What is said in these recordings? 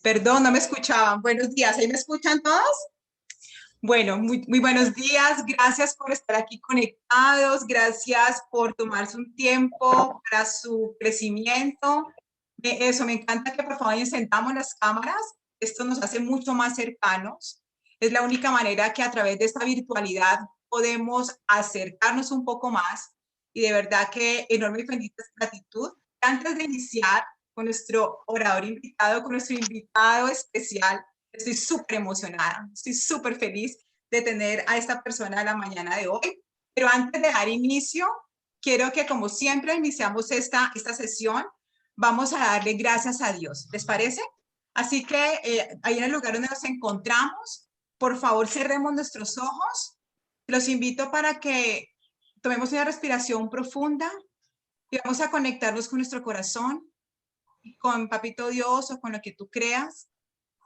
Perdón, no me escuchaban. Buenos días, ¿ahí me escuchan todos? Bueno, muy buenos días. Gracias por estar aquí conectados. Gracias por tomarse un tiempo para su crecimiento. Me encanta que por favor encendamos las cámaras. Esto nos hace mucho más cercanos. Es la única manera que a través de esta virtualidad podemos acercarnos un poco más. Y de verdad que enorme y bendita gratitud. Antes de iniciar con nuestro orador invitado, con nuestro invitado especial, estoy súper emocionada, estoy súper feliz de tener a esta persona la mañana de hoy. Pero antes de dar inicio, quiero que como siempre iniciamos esta sesión, vamos a darle gracias a Dios. ¿Les parece? Así que ahí en el lugar donde nos encontramos, por favor cerremos nuestros ojos. Los invito para que tomemos una respiración profunda y vamos a conectarnos con nuestro corazón, con Papito Dios o con lo que tú creas.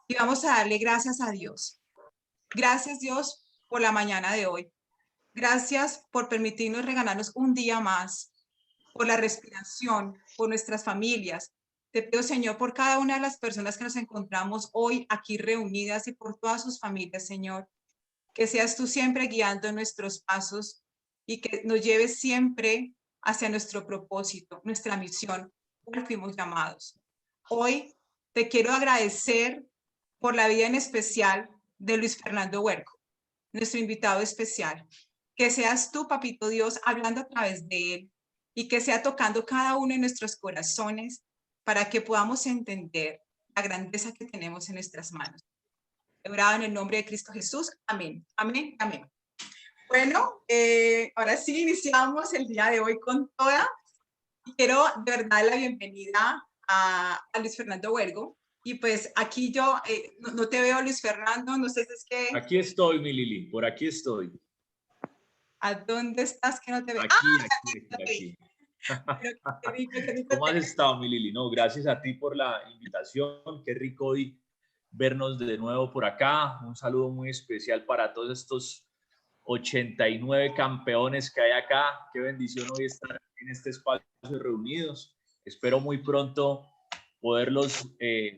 Y vamos a darle gracias a Dios. Gracias, Dios, por la mañana de hoy. Gracias por permitirnos regalarnos un día más, por la respiración, por nuestras familias. Te pido, Señor, por cada una de las personas que nos encontramos hoy aquí reunidas y por todas sus familias, Señor. Que seas tú siempre guiando nuestros pasos y que nos lleves siempre hacia nuestro propósito, nuestra misión, por fuimos llamados. Hoy te quiero agradecer por la vida en especial de Luis Fernando Huerco, nuestro invitado especial. Que seas tú, Papito Dios, hablando a través de él y que sea tocando cada uno de nuestros corazones para que podamos entender la grandeza que tenemos en nuestras manos. Orado en el nombre de Cristo Jesús. Amén. Amén. Amén. Bueno, ahora sí iniciamos el día de hoy con toda. Y quiero de verdad la bienvenida a Luis Fernando Huergo. Y pues aquí yo no te veo, Luis Fernando, no sé si es que... Aquí estoy, mi Lili, por aquí estoy. ¿A dónde estás que no te veo? Aquí. Qué rico, qué rico. ¿Cómo has estado, mi Lili? No, gracias a ti por la invitación. Qué rico hoy vernos de nuevo por acá. Un saludo muy especial para todos estos 89 campeones que hay acá. Qué bendición hoy estar en este espacio reunidos. Espero muy pronto poderlos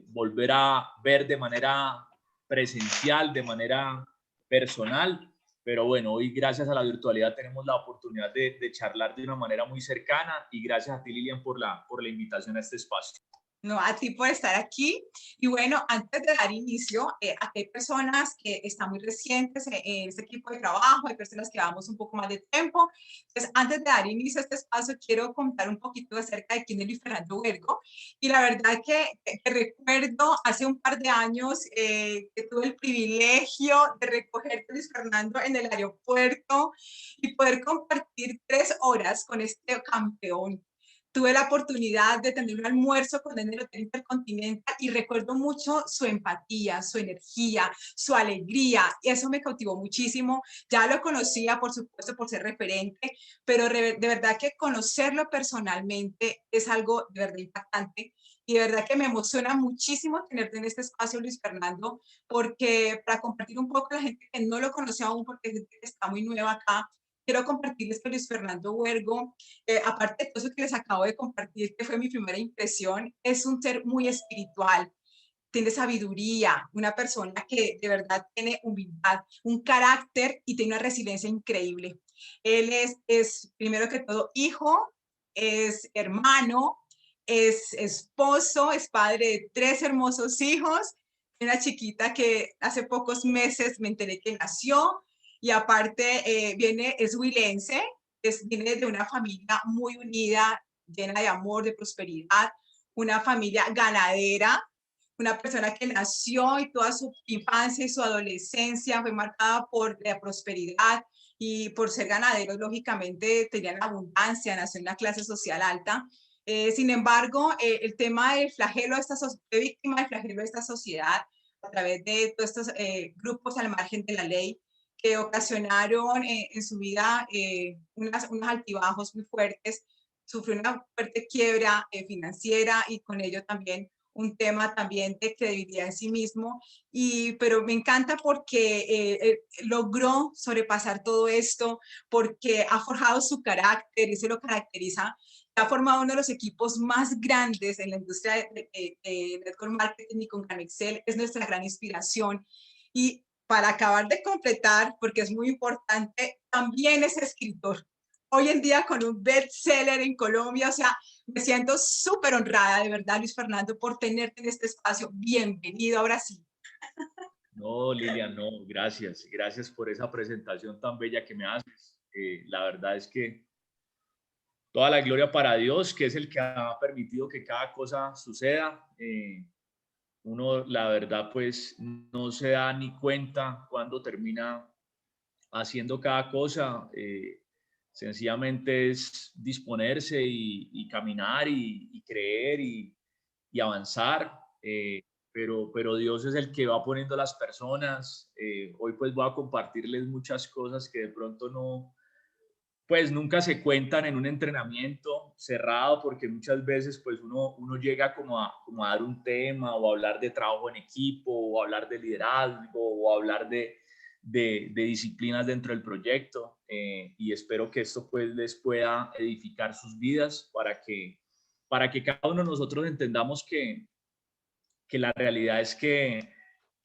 volver a ver de manera presencial, de manera personal. Pero bueno, hoy gracias a la virtualidad tenemos la oportunidad de charlar de una manera muy cercana y gracias a ti, Lilian, por la invitación a este espacio. No, a ti por estar aquí. Y bueno, antes de dar inicio, aquí hay personas que están muy recientes en este equipo de trabajo, hay personas que llevamos un poco más de tiempo. Entonces, antes de dar inicio a este espacio, quiero contar un poquito acerca de quién es Luis Fernando Huergo. Y la verdad que recuerdo hace un par de años que tuve el privilegio de recoger a Luis Fernando en el aeropuerto y poder compartir 3 horas con este campeón. Tuve la oportunidad de tener un almuerzo con él en el Hotel Intercontinental y recuerdo mucho su empatía, su energía, su alegría, y eso me cautivó muchísimo. Ya lo conocía, por supuesto, por ser referente, pero de verdad que conocerlo personalmente es algo de verdad impactante. Y de verdad que me emociona muchísimo tenerte en este espacio, Luis Fernando, porque para compartir un poco a la gente que no lo conoce aún, porque está muy nueva acá, quiero compartirles que Luis Fernando Huergo, aparte de todo eso que les acabo de compartir, que fue mi primera impresión, es un ser muy espiritual, tiene sabiduría, una persona que de verdad tiene humildad, un carácter y tiene una resiliencia increíble. Él es primero que todo hijo, es hermano, es esposo, es padre de 3 hermosos hijos, una chiquita que hace pocos meses me enteré que nació y aparte es huilense, viene de una familia muy unida, llena de amor, de prosperidad, una familia ganadera, una persona que nació y toda su infancia y su adolescencia fue marcada por la prosperidad y por ser ganaderos, lógicamente tenían abundancia, nació en una clase social alta. Sin embargo, el tema del flagelo de fue víctima del flagelo de esta sociedad a través de todos estos grupos al margen de la ley que ocasionaron en su vida unos altibajos muy fuertes. Sufrió una fuerte quiebra financiera y con ello también un tema también de credibilidad en sí mismo, pero me encanta porque logró sobrepasar todo esto, porque ha forjado su carácter y eso lo caracteriza. Ha formado uno de los equipos más grandes en la industria de network marketing y con Canexcel, es nuestra gran inspiración. Y para acabar de completar, porque es muy importante, también es escritor. Hoy en día con un bestseller en Colombia, o sea, me siento súper honrada, de verdad, Luis Fernando, por tenerte en este espacio. Bienvenido, ahora sí. No, Lilian, no, gracias. Gracias por esa presentación tan bella que me haces. La verdad es que toda la gloria para Dios, que es el que ha permitido que cada cosa suceda. Uno, la verdad, pues no se da ni cuenta cuando termina haciendo cada cosa. Sencillamente es disponerse y caminar y creer y avanzar. Pero Dios es el que va poniendo las personas. Hoy pues voy a compartirles muchas cosas que de pronto no, pues nunca se cuentan en un entrenamiento cerrado, porque muchas veces pues uno llega como a dar un tema o a hablar de trabajo en equipo o a hablar de liderazgo o a hablar de disciplinas dentro del proyecto, y espero que esto pues les pueda edificar sus vidas para que cada uno de nosotros entendamos que la realidad es que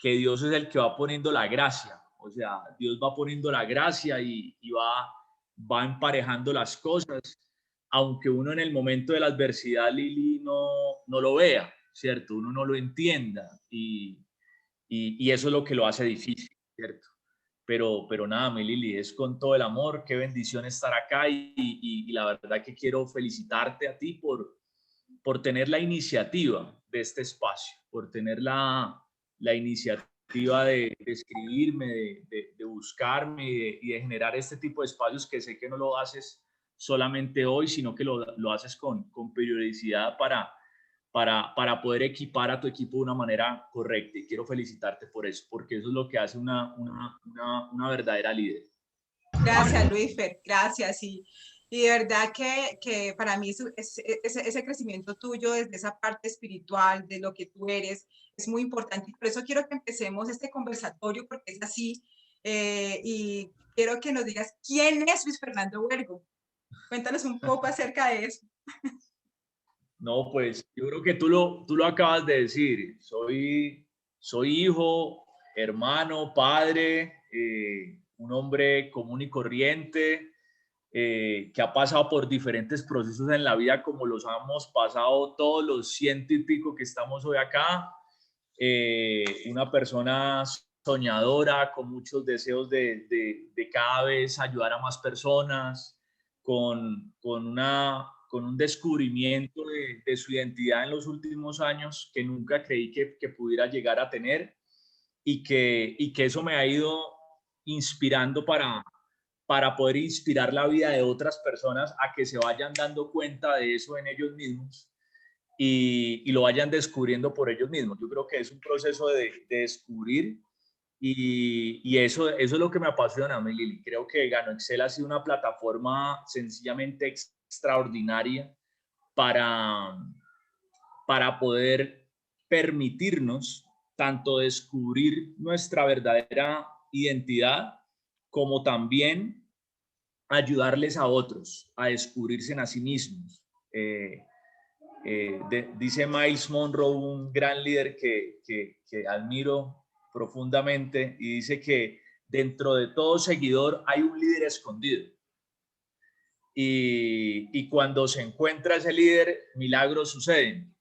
Dios es el que va poniendo la gracia. O sea, Dios va poniendo la gracia y va emparejando las cosas, aunque uno en el momento de la adversidad, Lili, no lo vea, ¿cierto? Uno no lo entienda y eso es lo que lo hace difícil, ¿cierto? Pero nada, mi Lili, es con todo el amor, qué bendición estar acá y la verdad que quiero felicitarte a ti por tener la iniciativa de este espacio, por tener la iniciativa de escribirme, de buscarme y de generar este tipo de espacios que sé que no lo haces solamente hoy, sino que lo haces con periodicidad para poder equipar a tu equipo de una manera correcta. Y quiero felicitarte por eso, porque eso es lo que hace una verdadera líder. Gracias, Luisfer, gracias. Y de verdad que para mí ese crecimiento tuyo desde esa parte espiritual, de lo que tú eres, es muy importante. Y por eso quiero que empecemos este conversatorio, porque es así. Y quiero que nos digas quién es Luis Fernando Huergo. Cuéntanos un poco acerca de eso. No, pues yo creo que tú lo acabas de decir. Soy hijo, hermano, padre, un hombre común y corriente, que ha pasado por diferentes procesos en la vida como los hemos pasado todos los ciento y pico que estamos hoy acá. Una persona soñadora, con muchos deseos de cada vez ayudar a más personas, con un descubrimiento de su identidad en los últimos años que nunca creí que pudiera llegar a tener y que eso me ha ido inspirando para poder inspirar la vida de otras personas a que se vayan dando cuenta de eso en ellos mismos y lo vayan descubriendo por ellos mismos. Yo creo que es un proceso de descubrir y eso es lo que me apasiona, Lili. Creo que Gano Excel ha sido una plataforma sencillamente extraordinaria para, para poder permitirnos tanto descubrir nuestra verdadera identidad como también ayudarles a otros a descubrirse en a sí mismos. Dice Miles Monroe, un gran líder que admiro profundamente, y dice que dentro de todo seguidor hay un líder escondido. Y cuando se encuentra ese líder, milagros suceden.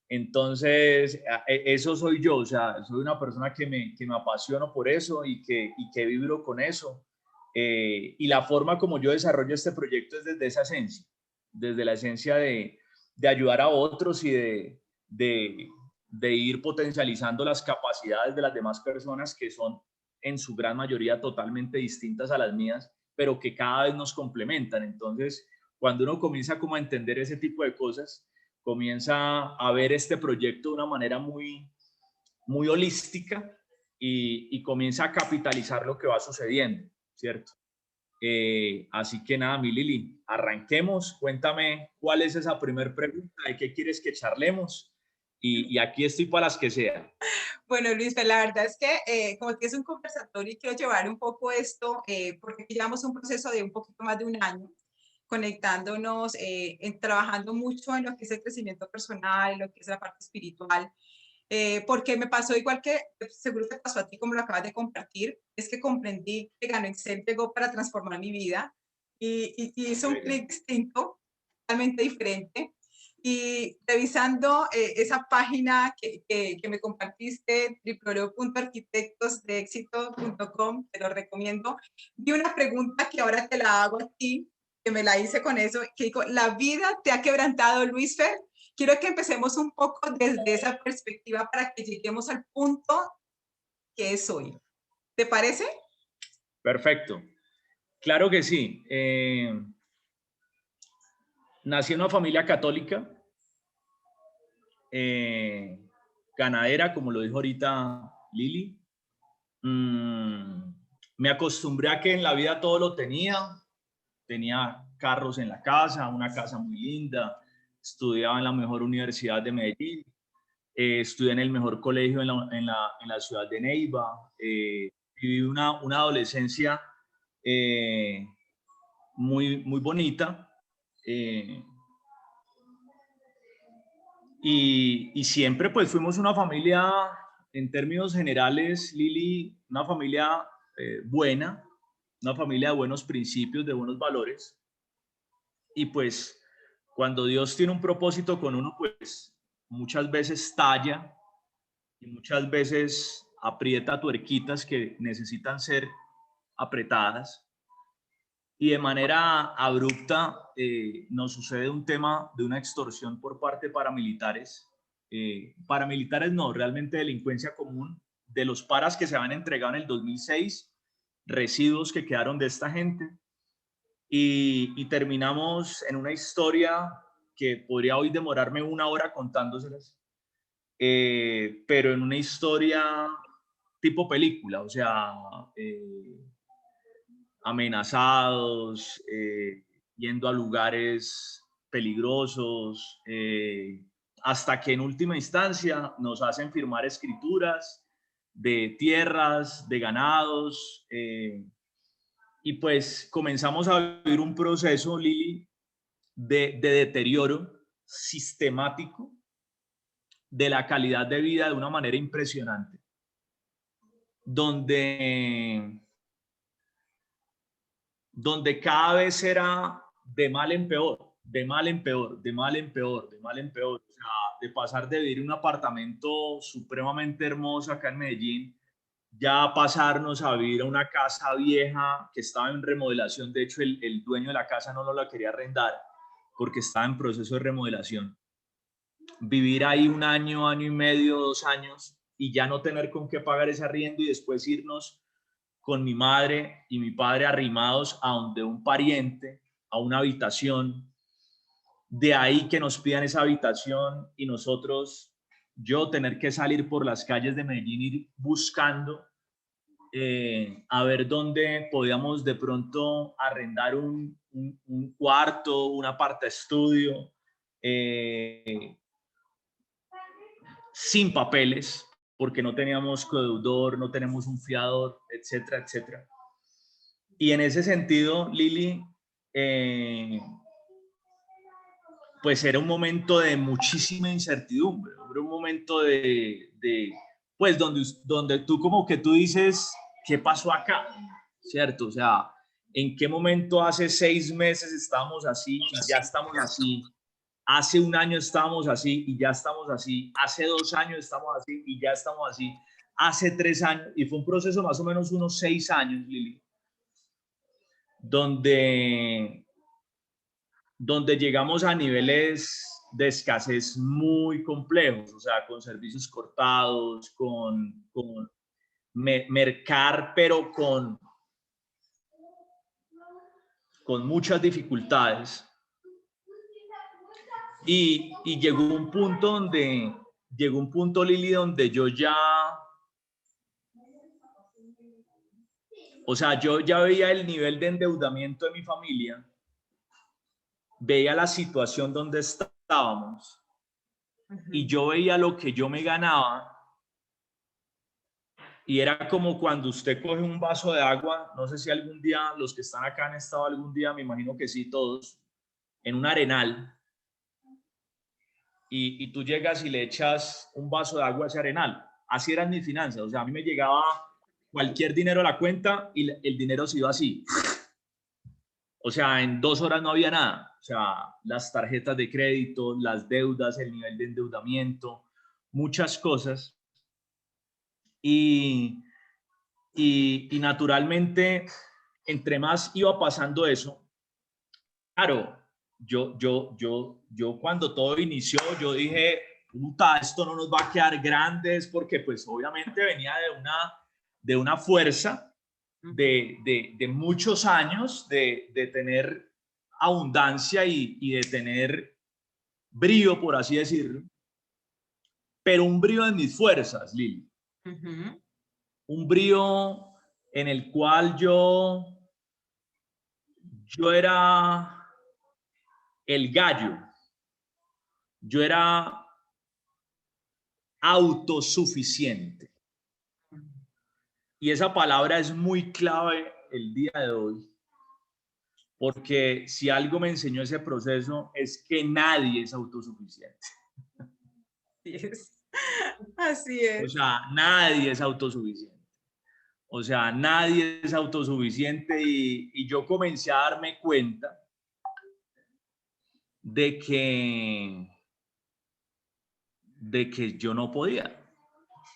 Entonces, eso soy yo, o sea, soy una persona que me apasiono por eso y que vibro con eso. Y la forma como yo desarrollo este proyecto es desde esa esencia, desde la esencia de ayudar a otros y de, de ir potencializando las capacidades de las demás personas que son en su gran mayoría totalmente distintas a las mías, pero que cada vez nos complementan. Entonces, cuando uno comienza como a entender ese tipo de cosas, comienza a ver este proyecto de una manera muy holística y comienza a capitalizar lo que va sucediendo, ¿cierto? Así que nada, mi Lili, arranquemos. Cuéntame cuál es esa primera pregunta, de qué quieres que charlemos y aquí estoy para las que sean. Bueno, Luis, pues la verdad es que como que es un conversatorio y quiero llevar un poco esto, porque aquí llevamos un proceso de un poquito más de un año, conectándonos, trabajando mucho en lo que es el crecimiento personal, en lo que es la parte espiritual, porque me pasó igual que seguro te pasó a ti como lo acabas de compartir, es que comprendí que Ganó Excel llegó para transformar mi vida y hizo un clic distinto, totalmente diferente. Y revisando esa página que me compartiste, www.arquitectosdeexito.com, te lo recomiendo, vi una pregunta que ahora te la hago a ti, que me la hice con eso, que digo, ¿la vida te ha quebrantado, Luis Fer? Quiero que empecemos un poco desde esa perspectiva para que lleguemos al punto que es hoy. ¿Te parece? Perfecto. Claro que sí. Nací en una familia católica, ganadera, como lo dijo ahorita Lili. Me acostumbré a que en la vida todo lo tenía carros en la casa, una casa muy linda, estudiaba en la mejor universidad de Medellín, estudié en el mejor colegio en la ciudad de Neiva, viví una adolescencia muy bonita, y siempre pues fuimos una familia, en términos generales, Lili, una familia buena, una familia de buenos principios, de buenos valores. Y pues cuando Dios tiene un propósito con uno, pues muchas veces talla y muchas veces aprieta tuerquitas que necesitan ser apretadas. Y de manera abrupta nos sucede un tema de una extorsión por parte de paramilitares. Paramilitares no, realmente delincuencia común, de los paras que se habían entregado en el 2006, residuos que quedaron de esta gente. Y terminamos en una historia que podría hoy demorarme una hora contándoselas, pero en una historia tipo película, o sea, amenazados, yendo a lugares peligrosos, hasta que en última instancia nos hacen firmar escrituras de tierras, de ganados, y pues comenzamos a vivir un proceso, Lili, de deterioro sistemático de la calidad de vida de una manera impresionante, donde cada vez era de mal en peor, de mal en peor, de mal en peor, de mal en peor. O sea, de pasar de vivir en un apartamento supremamente hermoso acá en Medellín, ya pasarnos a vivir a una casa vieja que estaba en remodelación. De hecho, el dueño de la casa no nos la quería arrendar porque estaba en proceso de remodelación. Vivir ahí un año, año y medio, 2 años, y ya no tener con qué pagar ese arriendo y después irnos con mi madre y mi padre arrimados a donde un pariente, a una habitación, de ahí que nos pidan esa habitación y nosotros, yo tener que salir por las calles de Medellín, ir buscando a ver dónde podíamos de pronto arrendar un cuarto, un aparta estudio, sin papeles, porque no teníamos codeudor, no tenemos un fiador, etcétera, etcétera. Y en ese sentido, Lili, pues era un momento de muchísima incertidumbre, era un momento pues donde tú como que tú dices, ¿qué pasó acá? ¿Cierto? O sea, ¿en qué momento hace 6 meses estábamos así y ya estamos así? Hace un año estábamos así y ya estamos así. Hace 2 años estamos así y ya estamos así. Hace 3 años, y fue un proceso más o menos unos 6 años, Lili, donde llegamos a niveles de escasez muy complejos, o sea, con servicios cortados, con mercar, pero con muchas dificultades. Y llegó un punto, Lili, donde yo ya, o sea, yo ya veía el nivel de endeudamiento de mi familia, veía la situación donde estábamos y yo veía lo que yo me ganaba y era como cuando usted coge un vaso de agua, no sé si algún día, los que están acá han estado algún día, me imagino que sí, todos, en un arenal, y tú llegas y le echas un vaso de agua a ese arenal. Así eran mis finanzas, o sea, a mí me llegaba cualquier dinero a la cuenta y el dinero se iba así. O sea, en 2 horas no había nada. O sea, las tarjetas de crédito, las deudas, el nivel de endeudamiento, muchas cosas. Y naturalmente, entre más iba pasando eso, claro, yo cuando todo inició, yo dije, puta, esto no nos va a quedar grandes, porque pues obviamente venía de una fuerza de muchos años de tener abundancia y de tener brío, por así decirlo, pero un brío de mis fuerzas, Lili. Un brío en el cual yo era el gallo, yo era autosuficiente. Y esa palabra es muy clave el día de hoy, porque si algo me enseñó ese proceso es que nadie es autosuficiente. Así es. O sea, nadie es autosuficiente. O sea, nadie es autosuficiente y yo comencé a darme cuenta de que yo no podía.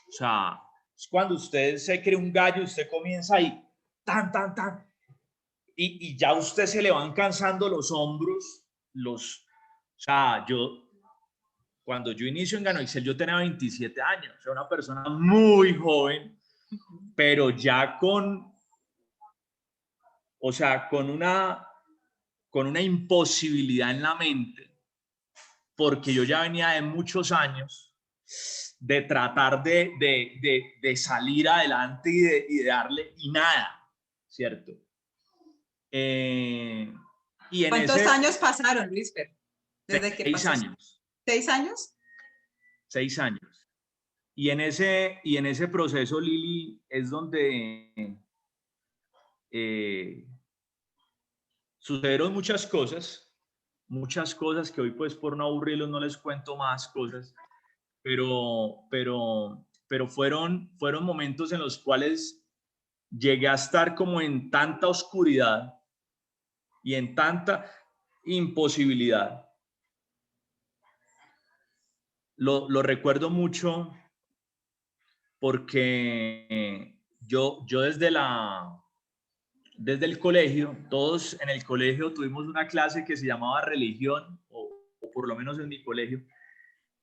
O sea, es cuando usted se cree un gallo, usted comienza ahí, tan, tan, tan, y ya usted se le van cansando los hombros, o sea, cuando yo inicio en Gano Excel, yo tenía 27 años, o sea, una persona muy joven, pero ya o sea, con una imposibilidad en la mente, porque yo ya venía de muchos años de tratar de salir adelante y de darle, y nada, ¿cierto? Y en ¿Cuántos años pasaron, Luisfer? Desde que 6 pasó. años. 6 años. 6 años. Y en ese proceso, Lili, es donde sucedieron muchas cosas que hoy pues por no aburrirlos no les cuento más cosas, pero fueron momentos en los cuales llegué a estar como en tanta oscuridad y en tanta imposibilidad. Lo recuerdo mucho porque yo desde el colegio, todos en el colegio tuvimos una clase que se llamaba religión, o por lo menos en mi colegio,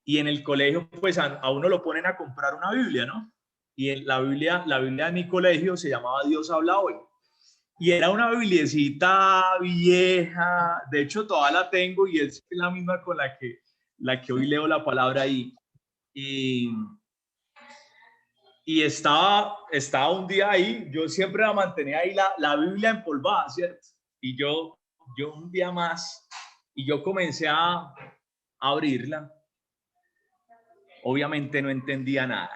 y en el colegio pues a uno lo ponen a comprar una Biblia, ¿no? Y en la Biblia de mi colegio se llamaba Dios habla hoy. Y era una bibliecita vieja, de hecho todavía la tengo y es la misma con la que hoy leo la palabra ahí. Y estaba un día ahí, yo siempre la mantenía ahí, la Biblia empolvada, ¿cierto? Y yo un día más, y yo comencé a abrirla. Obviamente no entendía nada.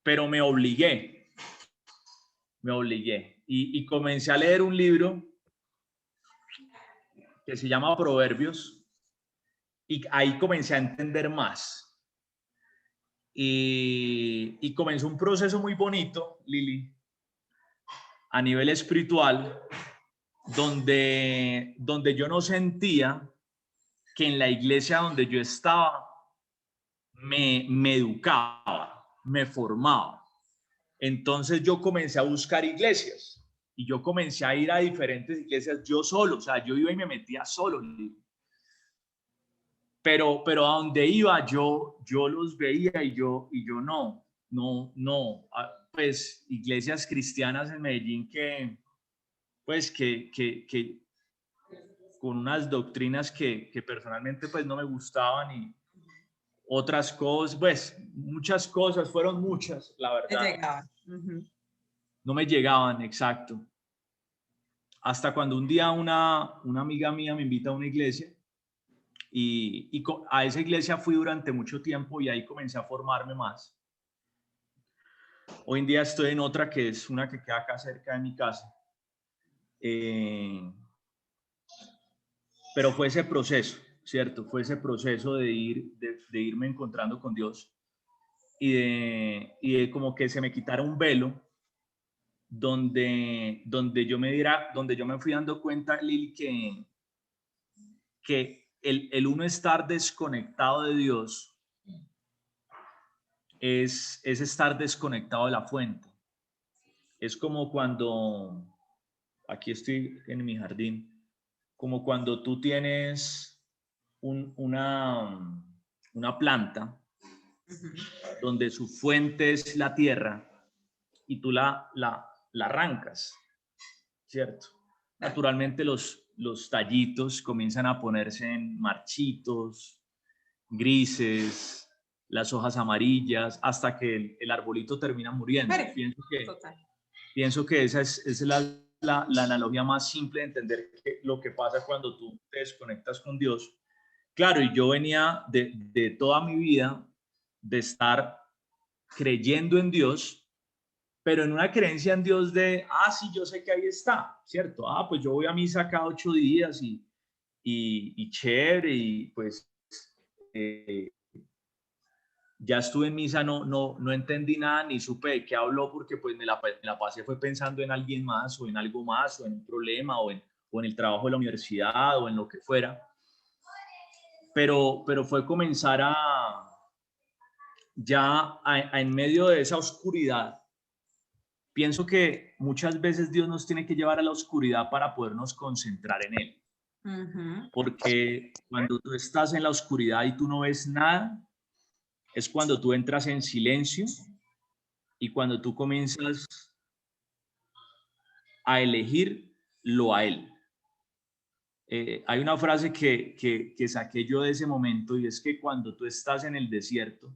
Pero me obligué. Y comencé a leer un libro que se llama Proverbios, y ahí comencé a entender más. Y comenzó un proceso muy bonito, Lili, a nivel espiritual, donde yo no sentía que en la iglesia donde yo estaba me educaba, me formaba. Entonces yo comencé a buscar iglesias y yo comencé a ir a diferentes iglesias yo solo, o sea, yo iba y me metía solo. Pero a donde iba yo los veía y yo no, pues iglesias cristianas en Medellín pues que con unas doctrinas que personalmente pues no me gustaban, y otras cosas, pues muchas cosas, fueron muchas, la verdad. Llegaba. No me llegaban, exacto. hasta cuando un día una amiga mía me invita a una iglesia y a esa iglesia fui durante mucho tiempo y ahí comencé a formarme más. Hoy en día estoy en otra que es una que queda acá cerca de mi casa. Pero fue ese proceso, ¿cierto? Fue ese proceso de irme encontrando con Dios y de como que se me quitara un velo donde yo me fui dando cuenta, Lili, que el uno estar desconectado de Dios es estar desconectado de la fuente. Es como cuando, aquí estoy en mi jardín, como cuando tú tienes una planta donde su fuente es la tierra y tú la arrancas, ¿cierto? Naturalmente los tallitos comienzan a ponerse en marchitos, grises, las hojas amarillas, hasta que el arbolito termina muriendo. Pienso que esa es la analogía más simple de entender lo que pasa cuando tú te desconectas con Dios. Claro, y yo venía de toda mi vida de estar creyendo en Dios, pero en una creencia en Dios de, sí, yo sé que ahí está, ¿cierto? Pues yo voy a misa cada 8 días y chévere, y pues ya estuve en misa, no entendí nada, ni supe de qué habló, porque pues me la pasé fue pensando en alguien más, o en algo más, o en un problema, o en el trabajo de la universidad, o en lo que fuera. Pero fue comenzar en medio de esa oscuridad. Pienso que muchas veces Dios nos tiene que llevar a la oscuridad para podernos concentrar en Él. Porque cuando tú estás en la oscuridad y tú no ves nada, es cuando tú entras en silencio y cuando tú comienzas a elegirlo a Él. Hay una frase que saqué yo de ese momento, y es que cuando tú estás en el desierto,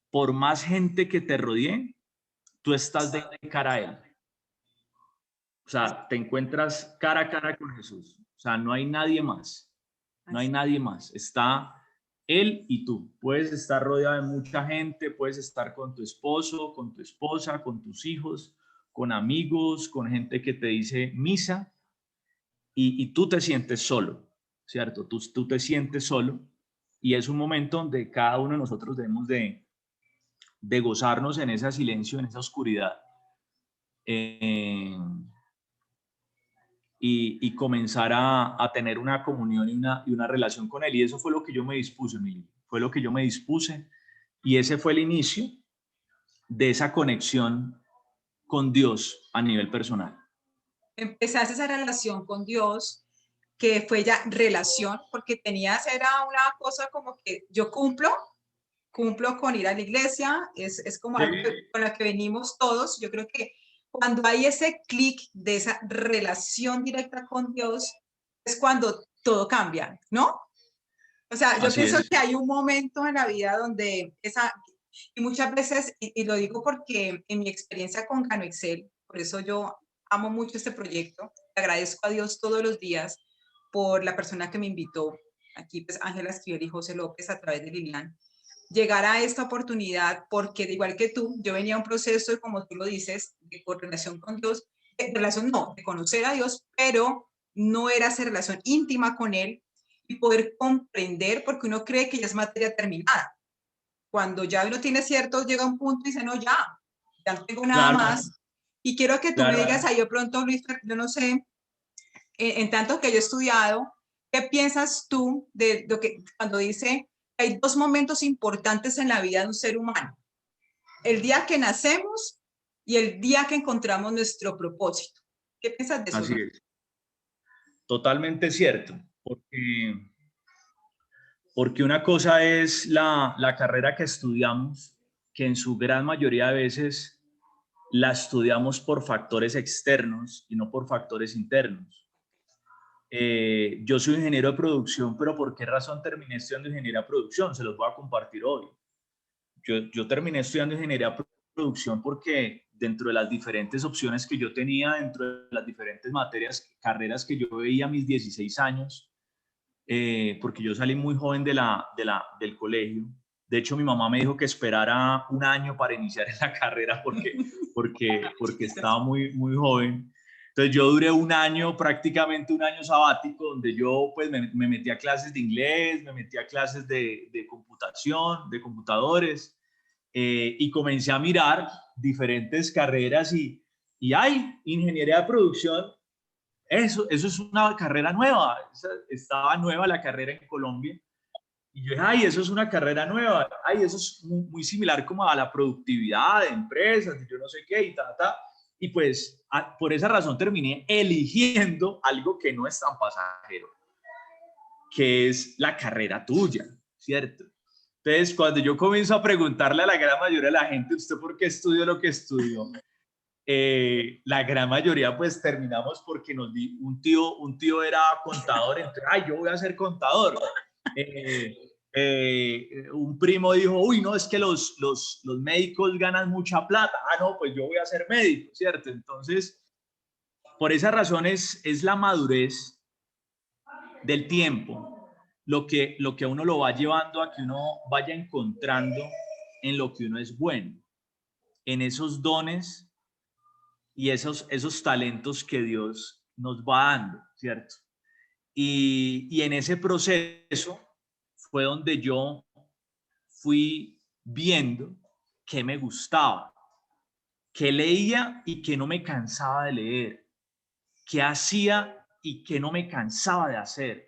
por más gente que te rodee, tú estás de cara a Él. O sea, te encuentras cara a cara con Jesús. O sea, no hay nadie más. No hay nadie más. Está Él y tú. Puedes estar rodeado de mucha gente, puedes estar con tu esposo, con tu esposa, con tus hijos, con amigos, con gente que te dice misa, y tú te sientes solo, ¿cierto? Tú te sientes solo, y es un momento donde cada uno de nosotros debemos de gozarnos en ese silencio, en esa oscuridad. Y comenzar a tener una comunión y una relación con Él. Y eso fue lo que yo me dispuse, Emilio. Fue lo que yo me dispuse. Y ese fue el inicio de esa conexión con Dios a nivel personal. Empezaste esa relación con Dios, que fue ya relación, porque tenías, era una cosa como que yo cumplo con ir a la iglesia, es como algo con lo que venimos todos. Yo creo que cuando hay ese clic de esa relación directa con Dios, es cuando todo cambia, ¿no? O sea, yo pienso que hay un momento en la vida donde y muchas veces, y lo digo porque en mi experiencia con Gano Excel, por eso yo amo mucho este proyecto, agradezco a Dios todos los días por la persona que me invitó, aquí pues Ángela Esquivel y José López a través de Lilian, llegar a esta oportunidad, porque de igual que tú, yo venía a un proceso, como tú lo dices, de relación con Dios, de conocer a Dios, pero no era esa relación íntima con Él y poder comprender, porque uno cree que ya es materia terminada. Cuando ya uno tiene cierto, llega a un punto y dice, no, ya no tengo nada más. Y quiero que tú me digas ahí de pronto, Luis, yo no sé, en tanto que yo he estudiado, ¿qué piensas tú de lo que cuando dice que hay dos momentos importantes en la vida de un ser humano? El día que nacemos y el día que encontramos nuestro propósito. ¿Qué piensas de eso? Así es. Totalmente cierto, porque una cosa es la carrera que estudiamos, que en su gran mayoría de veces la estudiamos por factores externos y no por factores internos. Yo soy ingeniero de producción, pero ¿por qué razón terminé estudiando ingeniería de producción? Se los voy a compartir hoy. Yo terminé estudiando ingeniería de producción porque dentro de las diferentes opciones que yo tenía, dentro de las diferentes materias, carreras que yo veía a mis 16 años, porque yo salí muy joven del colegio. De hecho, mi mamá me dijo que esperara un año para iniciar en la carrera porque estaba muy joven. Entonces yo duré un año, prácticamente un año sabático, donde yo pues me metí a clases de inglés, me metí a clases de computación, de computadores, y comencé a mirar diferentes carreras y hay ingeniería de producción. Eso es una carrera nueva, estaba nueva la carrera en Colombia. Y yo dije, ay, eso es una carrera nueva, ay, eso es muy similar como a la productividad de empresas, y yo no sé qué, y ta. Y pues por esa razón terminé eligiendo algo que no es tan pasajero, que es la carrera tuya, ¿cierto? Entonces, cuando yo comienzo a preguntarle a la gran mayoría de la gente, ¿usted por qué estudió lo que estudió? La gran mayoría pues terminamos porque un tío era contador, entonces, ay, yo voy a ser contador. Un primo dijo, uy, no, es que los médicos ganan mucha plata. Ah, no, pues yo voy a ser médico, ¿cierto? Entonces, por esa razón es la madurez del tiempo lo que uno lo va llevando a que uno vaya encontrando en lo que uno es bueno, en esos dones y esos talentos que Dios nos va dando, ¿cierto? Y en ese proceso fue donde yo fui viendo qué me gustaba, qué leía y qué no me cansaba de leer, qué hacía y qué no me cansaba de hacer.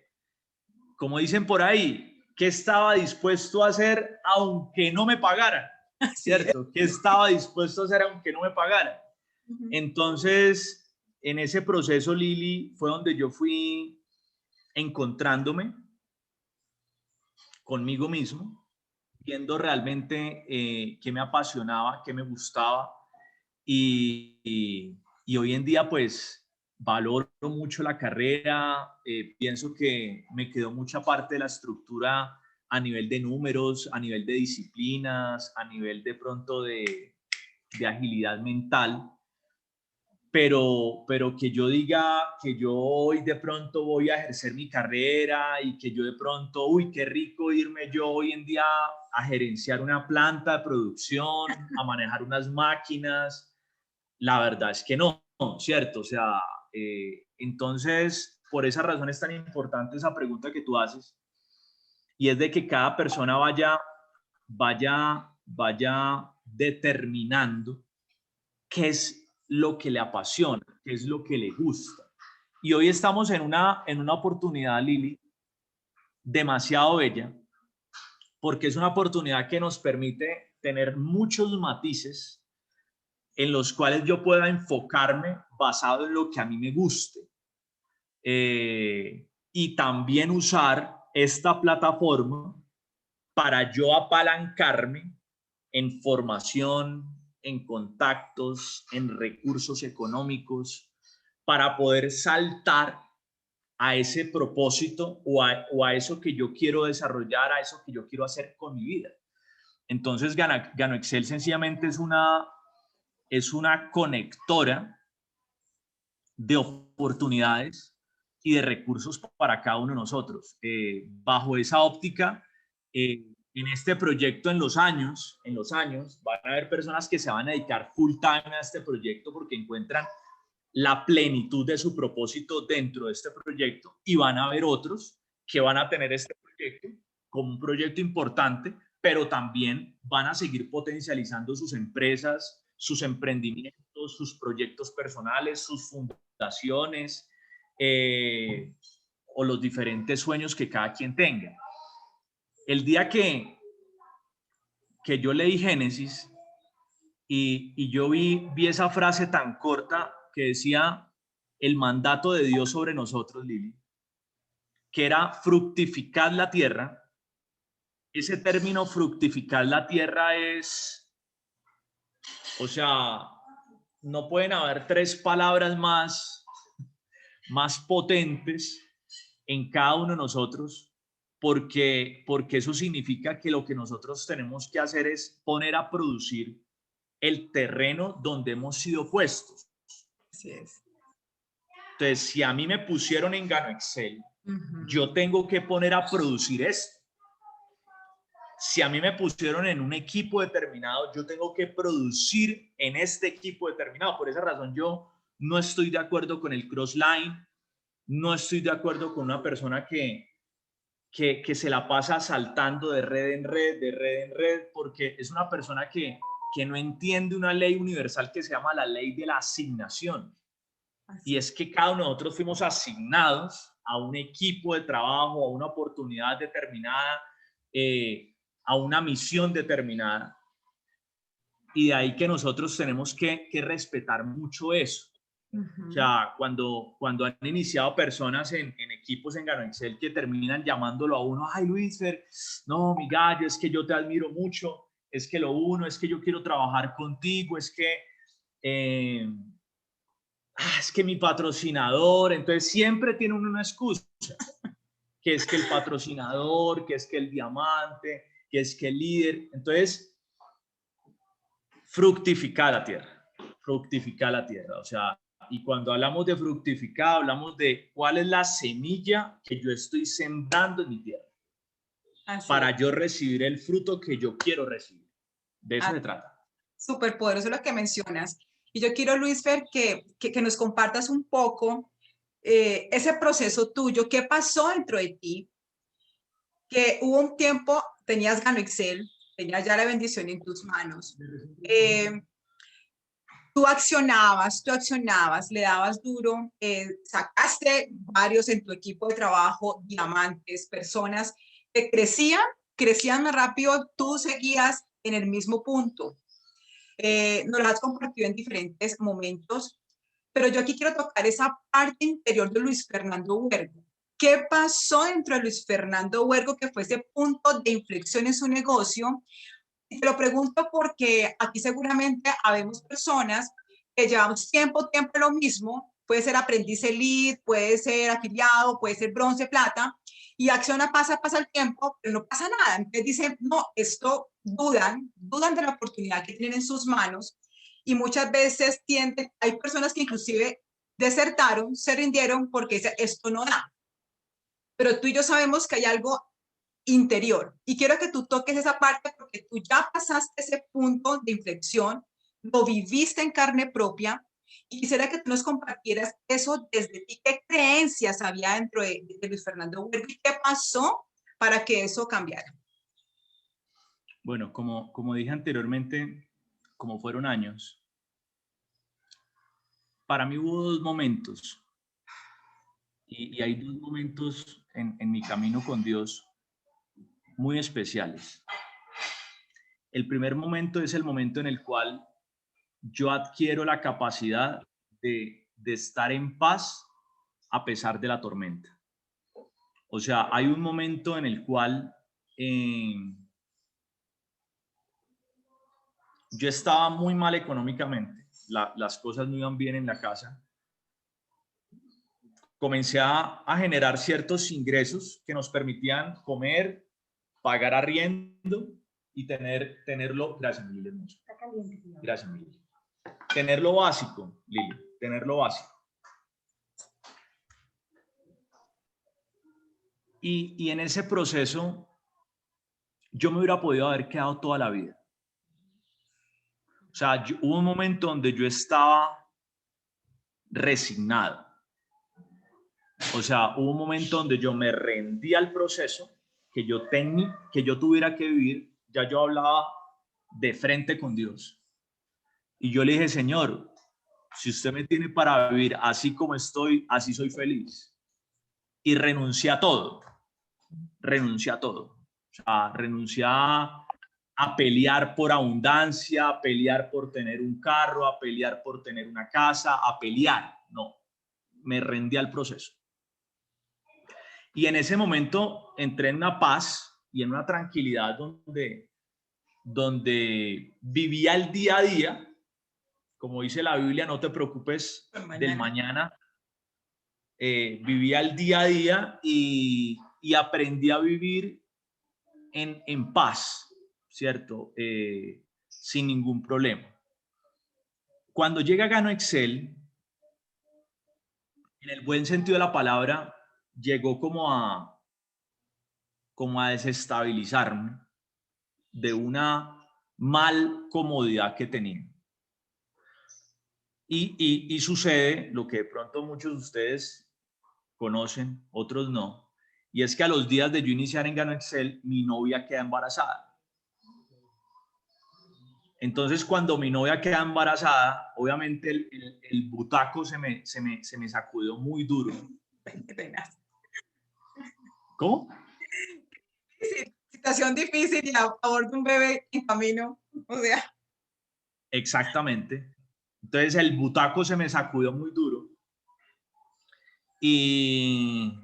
Como dicen por ahí, qué estaba dispuesto a hacer aunque no me pagaran, ¿cierto? ¿Qué estaba dispuesto a hacer aunque no me pagaran? Entonces, en ese proceso, Lili, fue donde yo fui encontrándome conmigo mismo, viendo realmente qué me apasionaba, qué me gustaba. Y hoy en día, pues, valoro mucho la carrera. Pienso que me quedó mucha parte de la estructura a nivel de números, a nivel de disciplinas, a nivel de pronto de agilidad mental. Pero que yo diga que yo hoy de pronto voy a ejercer mi carrera y que yo de pronto, uy, qué rico irme yo hoy en día a gerenciar una planta de producción, a manejar unas máquinas, la verdad es que no, ¿cierto? O sea, entonces, por esa razón es tan importante esa pregunta que tú haces, y es de que cada persona vaya determinando qué es lo que le apasiona, qué es lo que le gusta. Y hoy estamos en una oportunidad, Lili, demasiado bella, porque es una oportunidad que nos permite tener muchos matices en los cuales yo pueda enfocarme basado en lo que a mí me guste. Y también usar esta plataforma para yo apalancarme en formación, en contactos, en recursos económicos, para poder saltar a ese propósito o a eso que yo quiero desarrollar, a eso que yo quiero hacer con mi vida. Entonces, Gano Excel sencillamente es una conectora de oportunidades y de recursos para cada uno de nosotros. Bajo esa óptica, en este proyecto en los años, van a haber personas que se van a dedicar full time a este proyecto porque encuentran la plenitud de su propósito dentro de este proyecto, y van a haber otros que van a tener este proyecto como un proyecto importante, pero también van a seguir potencializando sus empresas, sus emprendimientos, sus proyectos personales, sus fundaciones, o los diferentes sueños que cada quien tenga. El día que yo leí Génesis y yo vi esa frase tan corta que decía el mandato de Dios sobre nosotros, Lili, que era fructificar la tierra. Ese término fructificar la tierra es, o sea, no pueden haber tres palabras más potentes en cada uno de nosotros, porque eso significa que lo que nosotros tenemos que hacer es poner a producir el terreno donde hemos sido puestos. Así es. Entonces, si a mí me pusieron en Gano Excel, yo tengo que poner a producir esto. Si a mí me pusieron en un equipo determinado, yo tengo que producir en este equipo determinado. Por esa razón, yo no estoy de acuerdo con el crossline, no estoy de acuerdo con una persona que se la pasa saltando de red en red, de red en red, porque es una persona que no entiende una ley universal que se llama la ley de la asignación. Y es que cada uno de nosotros fuimos asignados a un equipo de trabajo, a una oportunidad determinada, a una misión determinada. Y de ahí que nosotros tenemos que respetar mucho eso. O sea, cuando han iniciado personas en equipos en Gano Excel que terminan llamándolo a uno, ay Luisfer, no, mi gallo, es que yo te admiro mucho, es que lo uno, es que yo quiero trabajar contigo, es que mi patrocinador, entonces siempre tiene una excusa, que es que el patrocinador, que es que el diamante, que es que el líder. Entonces, fructificar la tierra, o sea, y cuando hablamos de fructificar, hablamos de cuál es la semilla que yo estoy sembrando en mi tierra. Para yo recibir el fruto que yo quiero recibir. De eso se trata. Súper poderoso lo que mencionas. Y yo quiero, Luisfer, que nos compartas un poco ese proceso tuyo, qué pasó dentro de ti, que hubo un tiempo, tenías Gano Excel, tenías ya la bendición en tus manos. Tú accionabas, le dabas duro, sacaste varios en tu equipo de trabajo, diamantes, personas que crecían más rápido, tú seguías en el mismo punto. Nos lo has compartido en diferentes momentos, pero yo aquí quiero tocar esa parte interior de Luis Fernando Huergo. ¿Qué pasó dentro de Luis Fernando Huergo que fue ese punto de inflexión en su negocio? Y te lo pregunto porque aquí seguramente habemos personas que llevamos tiempo lo mismo, puede ser aprendiz elite, puede ser afiliado, puede ser bronce, plata, y acciona, pasa el tiempo, pero no pasa nada. Entonces dicen, no, esto dudan de la oportunidad que tienen en sus manos, y muchas veces hay personas que inclusive desertaron, se rindieron porque dicen, esto no da. Pero tú y yo sabemos que hay algo interior. Y quiero que tú toques esa parte porque tú ya pasaste ese punto de inflexión, lo viviste en carne propia y quisiera que tú nos compartieras eso desde ti. ¿Qué creencias había dentro de Luis Fernando Huergo y qué pasó para que eso cambiara? Bueno, como dije anteriormente, como fueron años, para mí hubo dos momentos y hay dos momentos en mi camino con Dios muy especiales. El primer momento es el momento en el cual yo adquiero la capacidad de estar en paz a pesar de la tormenta. O sea, hay un momento en el cual yo estaba muy mal económicamente, las cosas no iban bien en la casa. Comencé a generar ciertos ingresos que nos permitían comer, pagar arriendo y tenerlo, gracias Lili, hermoso. Gracias Lili. Tener lo básico, Lili, tener lo básico. Y en ese proceso yo me hubiera podido haber quedado toda la vida. O sea, hubo un momento donde yo estaba resignado. O sea, hubo un momento donde yo me rendí al proceso que yo tuviera que vivir. Ya yo hablaba de frente con Dios. Y yo le dije, Señor, si usted me tiene para vivir así como estoy, así soy feliz. Y renuncié a todo. Renuncié a todo. O sea, renuncié a pelear por abundancia, a pelear por tener un carro, a pelear por tener una casa, a pelear. No, me rendí al proceso. Y en ese momento entré en una paz y en una tranquilidad donde vivía el día a día. Como dice la Biblia, no te preocupes del mañana. Vivía el día a día y aprendí a vivir en paz, ¿cierto? Sin ningún problema. Cuando llega Gano Excel, en el buen sentido de la palabra, llegó como a desestabilizarme de una mal comodidad que tenía. Y sucede lo que de pronto muchos de ustedes conocen, otros no, y es que a los días de yo iniciar en Gano Excel, mi novia queda embarazada. Entonces, cuando mi novia queda embarazada, obviamente el butaco se me sacudió muy duro. ¿Cómo? Sí, situación difícil y a favor de un bebé en camino, o sea. Exactamente. Entonces, el butaco se me sacudió muy duro. Y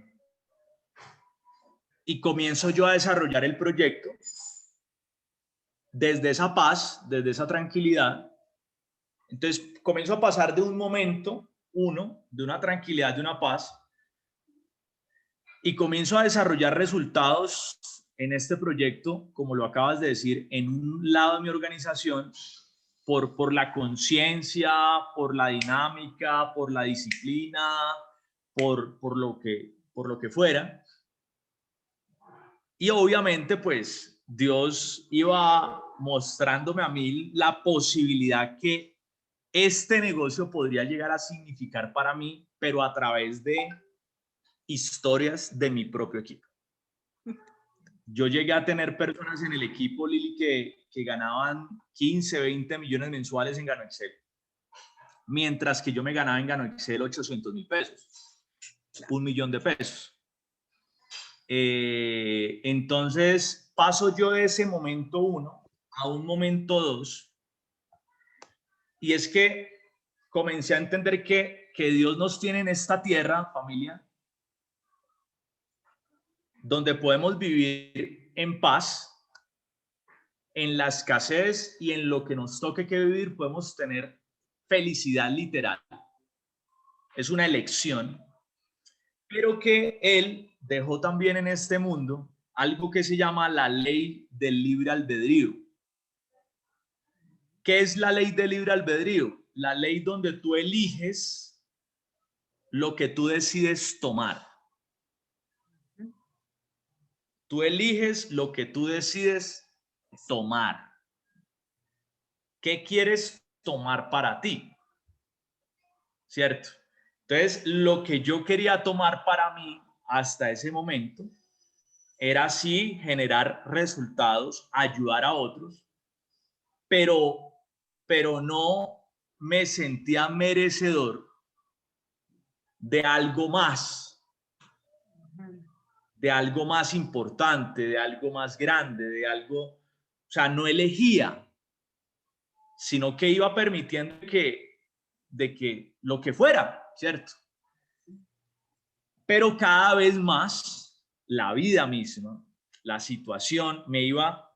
comienzo yo a desarrollar el proyecto desde esa paz, desde esa tranquilidad. Entonces, comienzo a pasar de un momento, de una tranquilidad, de una paz, y comienzo a desarrollar resultados en este proyecto, como lo acabas de decir, en un lado de mi organización, por la conciencia, por la dinámica, por la disciplina, por lo que fuera. Y obviamente, pues, Dios iba mostrándome a mí la posibilidad que este negocio podría llegar a significar para mí, pero a través de historias de mi propio equipo. Yo llegué a tener personas en el equipo, Lili, que ganaban 15, 20 millones mensuales en Gano Excel, mientras que yo me ganaba en Gano Excel 800,000 pesos, 1,000,000 de pesos. Entonces paso yo de ese momento 1 a un momento 2, y es que comencé a entender que Dios nos tiene en esta tierra, familia, donde podemos vivir en paz, en la escasez y en lo que nos toque que vivir, podemos tener felicidad literal. Es una elección, pero que Él dejó también en este mundo algo que se llama la ley del libre albedrío. ¿Qué es la ley del libre albedrío? La ley donde tú eliges lo que tú decides tomar. Tú eliges lo que tú decides tomar. ¿Qué quieres tomar para ti? ¿Cierto? Entonces, lo que yo quería tomar para mí hasta ese momento era sí generar resultados, ayudar a otros, pero no me sentía merecedor de algo más importante, de algo más grande, de algo, o sea, no elegía, sino que iba permitiendo de que lo que fuera, ¿cierto? Pero cada vez más la vida misma, la situación me iba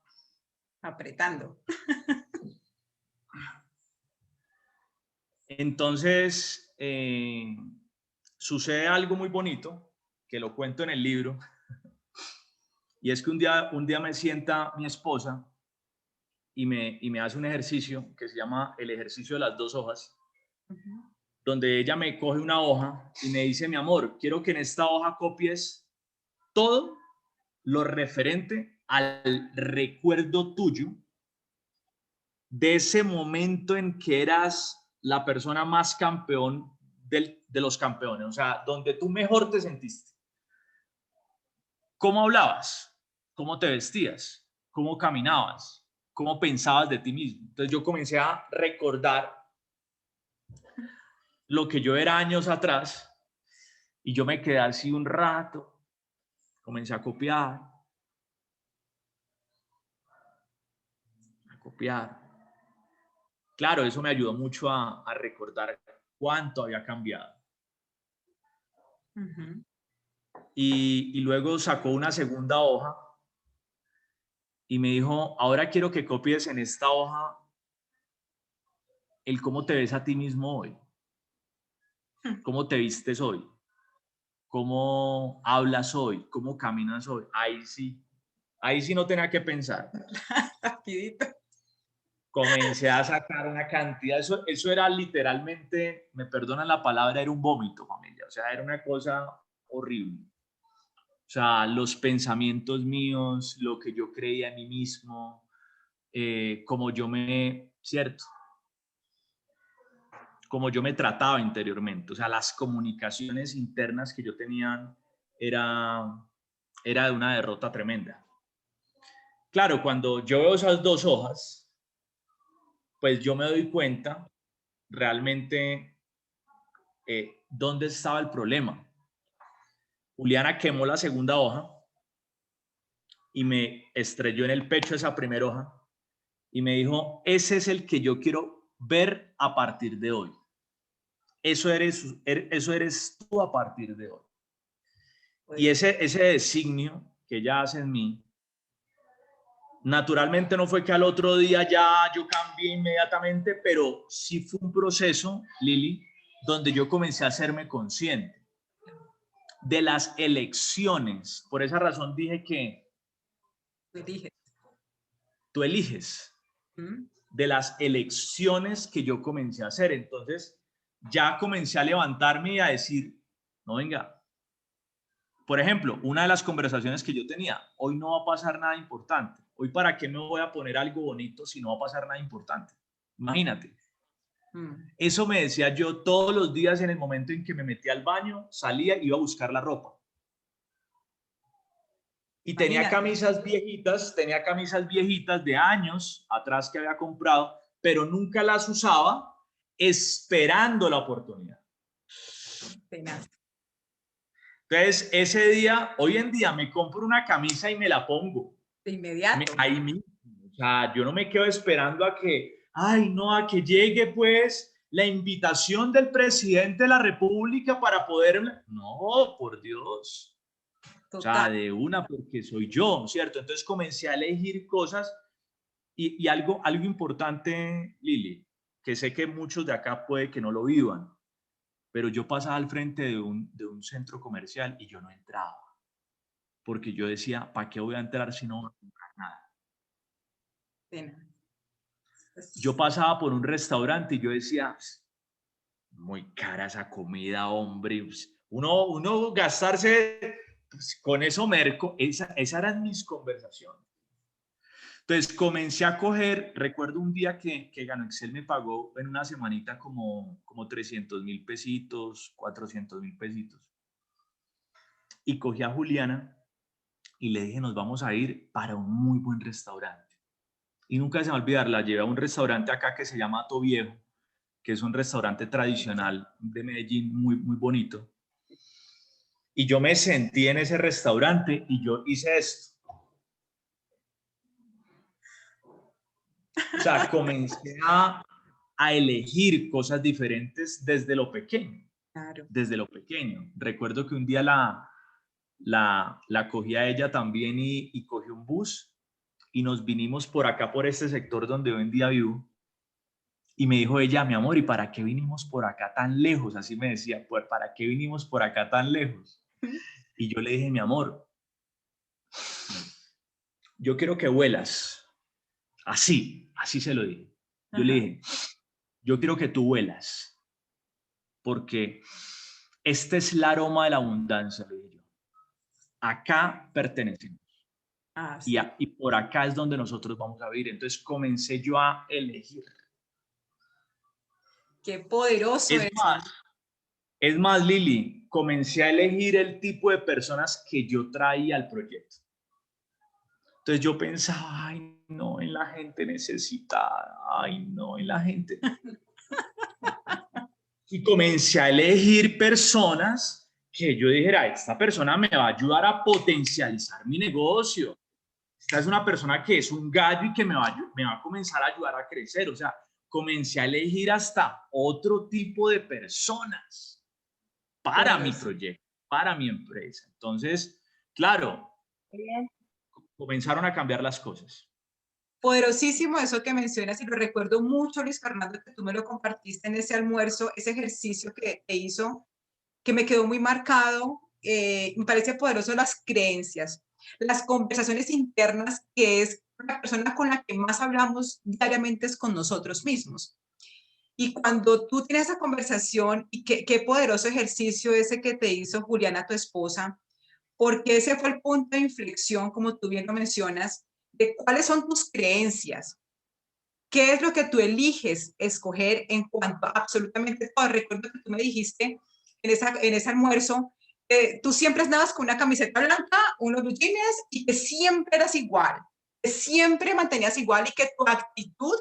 apretando. Entonces, sucede algo muy bonito, que lo cuento en el libro, y es que un día me sienta mi esposa y me hace un ejercicio que se llama el ejercicio de las 2 hojas, donde ella me coge una hoja y me dice: mi amor, quiero que en esta hoja copies todo lo referente al recuerdo tuyo de ese momento en que eras la persona más campeón de los campeones, o sea, donde tú mejor te sentiste. ¿Cómo hablabas? ¿Cómo te vestías? ¿Cómo caminabas? ¿Cómo pensabas de ti mismo? Entonces yo comencé a recordar lo que yo era años atrás, y yo me quedé así un rato, comencé a copiar, Claro, eso me ayudó mucho a recordar cuánto había cambiado. Y luego sacó una segunda hoja y me dijo: ahora quiero que copies en esta hoja el cómo te ves a ti mismo hoy, cómo te vistes hoy, cómo hablas hoy, cómo caminas hoy. Ahí sí no tenía que pensar. Rapidito. comencé a sacar una cantidad, eso era literalmente, me perdonan la palabra, era un vómito, familia, o sea, era una cosa horrible. O sea, los pensamientos míos, lo que yo creía en mí mismo, como yo ¿cierto? Como yo me trataba interiormente, o sea, las comunicaciones internas que yo tenía era de una derrota tremenda. Claro, cuando yo veo esas dos hojas, pues yo me doy cuenta realmente dónde estaba el problema. Juliana quemó la segunda hoja y me estrelló en el pecho esa primera hoja y me dijo, ese es el que yo quiero ver a partir de hoy. Eso eres tú a partir de hoy. Y ese designio que ella hace en mí, naturalmente no fue que al otro día ya yo cambié inmediatamente, pero sí fue un proceso, Lili, donde yo comencé a hacerme consciente de las elecciones. Por esa razón dije que tú eliges de las elecciones que yo comencé a hacer. Entonces ya comencé a levantarme y a decir, no, venga, por ejemplo, una de las conversaciones que yo tenía, hoy no va a pasar nada importante. Hoy, ¿para qué me voy a poner algo bonito si no va a pasar nada importante? Imagínate. Eso me decía yo todos los días en el momento en que me metía al baño, salía y iba a buscar la ropa. Y tenía camisas viejitas de años atrás que había comprado, pero nunca las usaba esperando la oportunidad. Entonces, ese día, hoy en día, me compro una camisa y me la pongo. De inmediato. Ahí mismo. O sea, yo no me quedo esperando a que, ay, no, a que llegue pues la invitación del presidente de la República para poder... No, por Dios. Total. O sea, de una, porque soy yo, ¿cierto? Entonces comencé a elegir cosas y algo importante, Lili, que sé que muchos de acá puede que no lo vivan, pero yo pasaba al frente de un centro comercial y yo no entraba, porque yo decía, ¿para qué voy a entrar si no voy a comprar nada? Yo pasaba por un restaurante y yo decía, muy cara esa comida, hombre. Uno gastarse pues, con eso merco, esas eran mis conversaciones. Entonces comencé a coger, recuerdo un día que Ganoexcel me pagó en una semanita como 300.000 pesitos, 400.000 pesitos. Y cogí a Juliana y le dije, nos vamos a ir para un muy buen restaurante. Y nunca se me va a olvidar, la llevé a un restaurante acá que se llama Ato Viejo, que es un restaurante tradicional de Medellín muy, muy bonito. Y yo me sentí en ese restaurante y yo hice esto. O sea, comencé a elegir cosas diferentes desde lo pequeño. Claro. Desde lo pequeño. Recuerdo que un día la cogí a ella también y cogí un bus y nos vinimos por acá, por este sector donde hoy en día vivo. Y me dijo ella, mi amor, ¿y para qué vinimos por acá tan lejos? Así me decía, ¿para qué vinimos por acá tan lejos? Y yo le dije, mi amor, yo quiero que vuelas. Así se lo dije. Yo le dije, yo quiero que tú vuelas, porque este es el aroma de la abundancia, le dije yo. Acá pertenecemos. Sí. Y por acá es donde nosotros vamos a vivir. Entonces comencé yo a elegir. Qué poderoso es. Es más, Lili, comencé a elegir el tipo de personas que yo traía al proyecto. Entonces yo pensaba, ay, no, en la gente necesitada, ay, no, en la gente. Y comencé a elegir personas que yo dijera, esta persona me va a ayudar a potencializar mi negocio. Esta es una persona que es un gallo y que me va a comenzar a ayudar a crecer. O sea, comencé a elegir hasta otro tipo de personas para mi proyecto, para mi empresa. Entonces, claro, comenzaron a cambiar las cosas. Poderosísimo eso que mencionas y lo recuerdo mucho, Luis Fernando, que tú me lo compartiste en ese almuerzo, ese ejercicio que hizo, que me quedó muy marcado. Me parece poderoso las creencias, las conversaciones internas, que es la persona con la que más hablamos diariamente es con nosotros mismos. Y cuando tú tienes esa conversación, y qué poderoso ejercicio ese que te hizo Juliana, tu esposa, porque ese fue el punto de inflexión, como tú bien lo mencionas, de cuáles son tus creencias, qué es lo que tú eliges escoger en cuanto a absolutamente todo. Recuerdo que tú me dijiste en ese almuerzo, tú siempre andabas con una camiseta blanca, unos blue jeans y que siempre eras igual, que siempre mantenías igual y que tu actitud,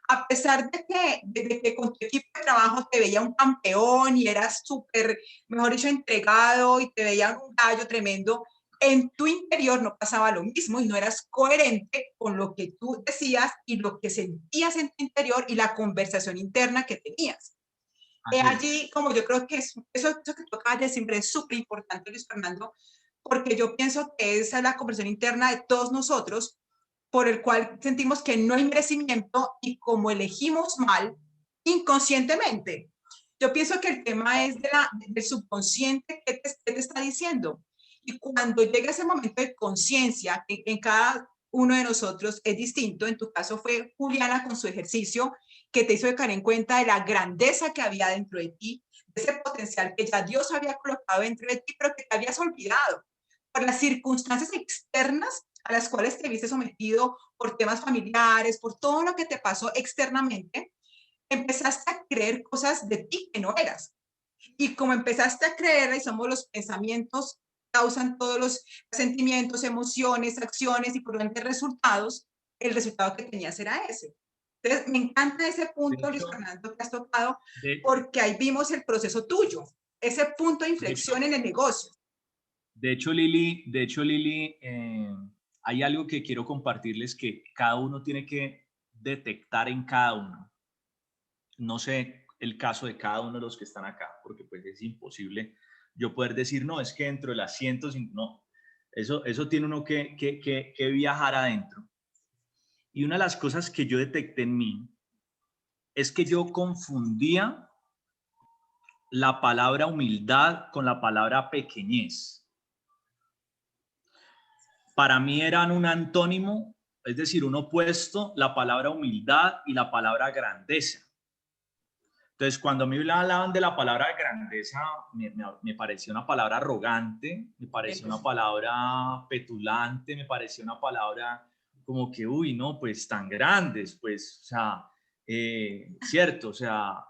a pesar de que con tu equipo de trabajo te veía un campeón y eras súper, mejor dicho, entregado y te veían un gallo tremendo, en tu interior no pasaba lo mismo y no eras coherente con lo que tú decías y lo que sentías en tu interior y la conversación interna que tenías. Así es. Allí, como yo creo que eso que tú acabas de decir es súper importante, Luis Fernando, porque yo pienso que esa es la conversación interna de todos nosotros, por el cual sentimos que no hay merecimiento y como elegimos mal, inconscientemente. Yo pienso que el tema es del subconsciente que te está diciendo. Y cuando llega ese momento de conciencia, en cada uno de nosotros es distinto. En tu caso fue Juliana con su ejercicio que te hizo caer en cuenta de la grandeza que había dentro de ti, de ese potencial que ya Dios había colocado dentro de ti, pero que te habías olvidado por las circunstancias externas a las cuales te viste sometido, por temas familiares, por todo lo que te pasó externamente, empezaste a creer cosas de ti que no eras. Y como empezaste a creer, y somos los pensamientos, causan todos los sentimientos, emociones, acciones y por lo tanto resultados, el resultado que tenías era ese. Entonces, me encanta ese De punto, Luis hecho, Fernando, que has tocado, de, porque ahí vimos el proceso tuyo, ese punto de de hecho, inflexión en el negocio. Lili, hay algo que quiero compartirles que cada uno tiene que detectar en cada uno. No sé el caso de cada uno de los que están acá, porque pues es imposible yo poder decir, no, es que dentro de las 105, no, eso tiene uno que viajar adentro. Y una de las cosas que yo detecté en mí es que yo confundía la palabra humildad con la palabra pequeñez. Para mí eran un antónimo, es decir, un opuesto, la palabra humildad y la palabra grandeza. Entonces, cuando a mí me hablaban de la palabra grandeza, me parecía una palabra arrogante, me parecía una palabra petulante, me parecía una palabra como que, uy, no, pues tan grandes, pues, o sea, cierto, o sea,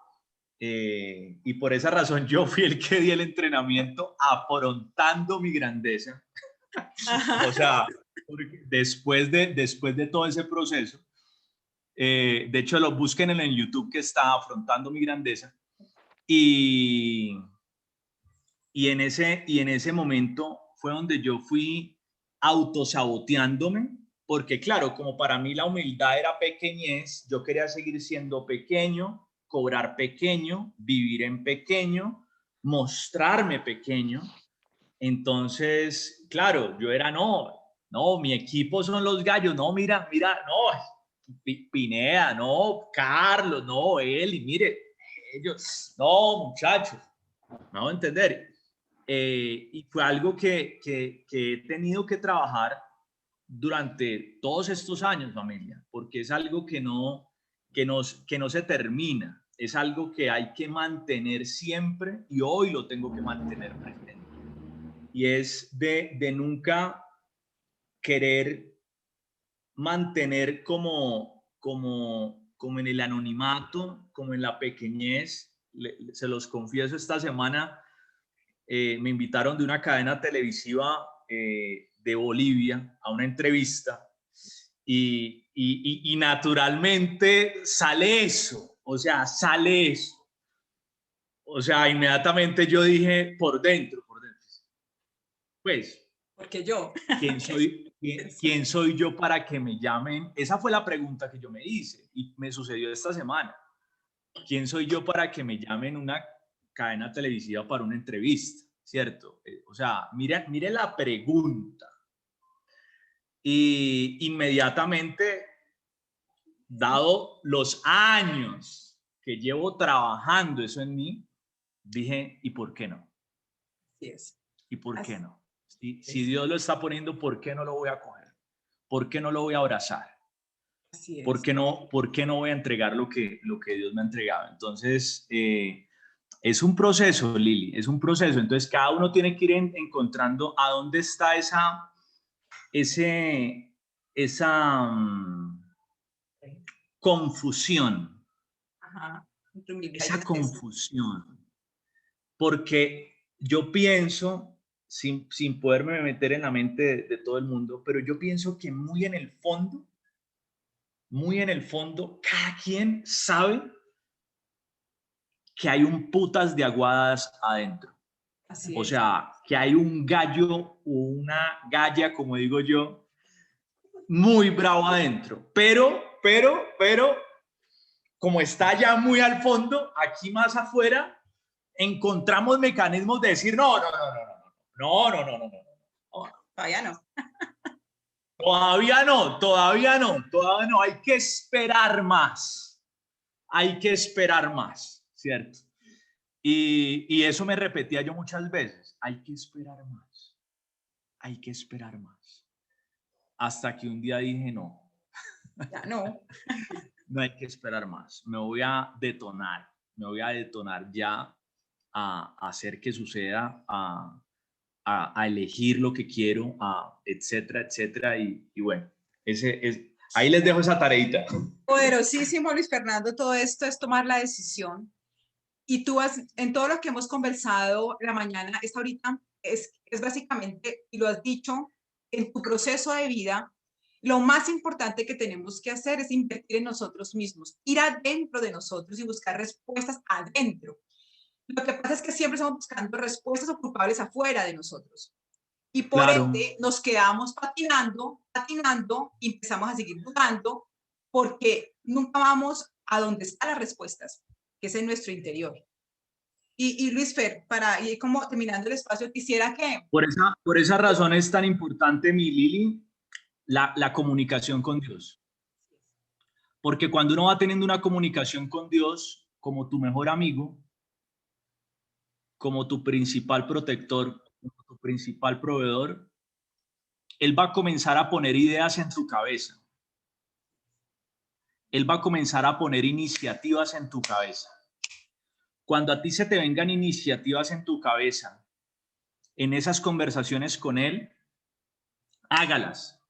y por esa razón yo fui el que di el entrenamiento afrontando mi grandeza. O sea, después de todo ese proceso, de hecho lo busquen en el YouTube que está afrontando mi grandeza y, y en ese momento fue donde yo fui autosaboteándome, porque claro, como para mí la humildad era pequeñez, yo quería seguir siendo pequeño, cobrar pequeño, vivir en pequeño, mostrarme pequeño. Entonces, claro, yo era, no, mi equipo son los gallos, no, mira, no, Pineda, no, Carlos, no, él, y mire, ellos, no, muchachos, me hago entender. Y fue algo que he tenido que trabajar durante todos estos años, familia, porque es algo que no se termina, es algo que hay que mantener siempre y hoy lo tengo que mantener presente. Y es de nunca querer mantener como en el anonimato, como en la pequeñez. Se los confieso, esta semana me invitaron de una cadena televisiva de Bolivia a una entrevista y naturalmente sale eso, o sea, sale eso. O sea, inmediatamente yo dije por dentro, pues, Porque yo. ¿quién soy yo para que me llamen? Esa fue la pregunta que yo me hice y me sucedió esta semana. ¿Quién soy yo para que me llamen una cadena televisiva para una entrevista? ¿Cierto? O sea, mire la pregunta. Y inmediatamente, dado los años que llevo trabajando eso en mí, dije, ¿y por qué no? Así es. ¿Y por qué Así no? Si es. Dios lo está poniendo, ¿por qué no lo voy a coger? ¿por qué no lo voy a abrazar? Así es. ¿Por qué no voy a entregar lo que Dios me ha entregado? Entonces, es un proceso, Lili, es un proceso. Entonces, cada uno tiene que ir encontrando a dónde está esa confusión. Ajá. Esa confusión. Porque yo pienso, sin poderme meter en la mente de todo el mundo, pero yo pienso que muy en el fondo, cada quien sabe que hay un putas de aguadas adentro. Así O es. sea, que hay un gallo o una galla, como digo yo, muy bravo adentro. Pero, como está ya muy al fondo, aquí más afuera, encontramos mecanismos de decir, no. Todavía no. Todavía no. Hay que esperar más. ¿Cierto? Y eso me repetía yo muchas veces. Hay que esperar más. Hasta que un día dije, no. Ya no. No hay que esperar más. Me voy a detonar ya a hacer que suceda, a elegir lo que quiero, etcétera. Y bueno, ahí les dejo esa tareita. Poderosísimo, Luis Fernando, todo esto es tomar la decisión. Y tú en todo lo que hemos conversado la mañana, esta ahorita, es básicamente, y lo has dicho, en tu proceso de vida, lo más importante que tenemos que hacer es invertir en nosotros mismos, ir adentro de nosotros y buscar respuestas adentro. Lo que pasa es que siempre estamos buscando respuestas o culpables afuera de nosotros. Y por Claro. ende nos quedamos patinando y empezamos a seguir dudando porque nunca vamos a donde están las respuestas, que es en nuestro interior. Y Luis Fer, para ir como terminando el espacio, quisiera que... Por esa razón es tan importante, mi Lili, la comunicación con Dios. Porque cuando uno va teniendo una comunicación con Dios como tu mejor amigo, como tu principal protector, como tu principal proveedor, Él va a comenzar a poner ideas en tu cabeza. Él va a comenzar a poner iniciativas en tu cabeza. Cuando a ti se te vengan iniciativas en tu cabeza, en esas conversaciones con Él, hágalas.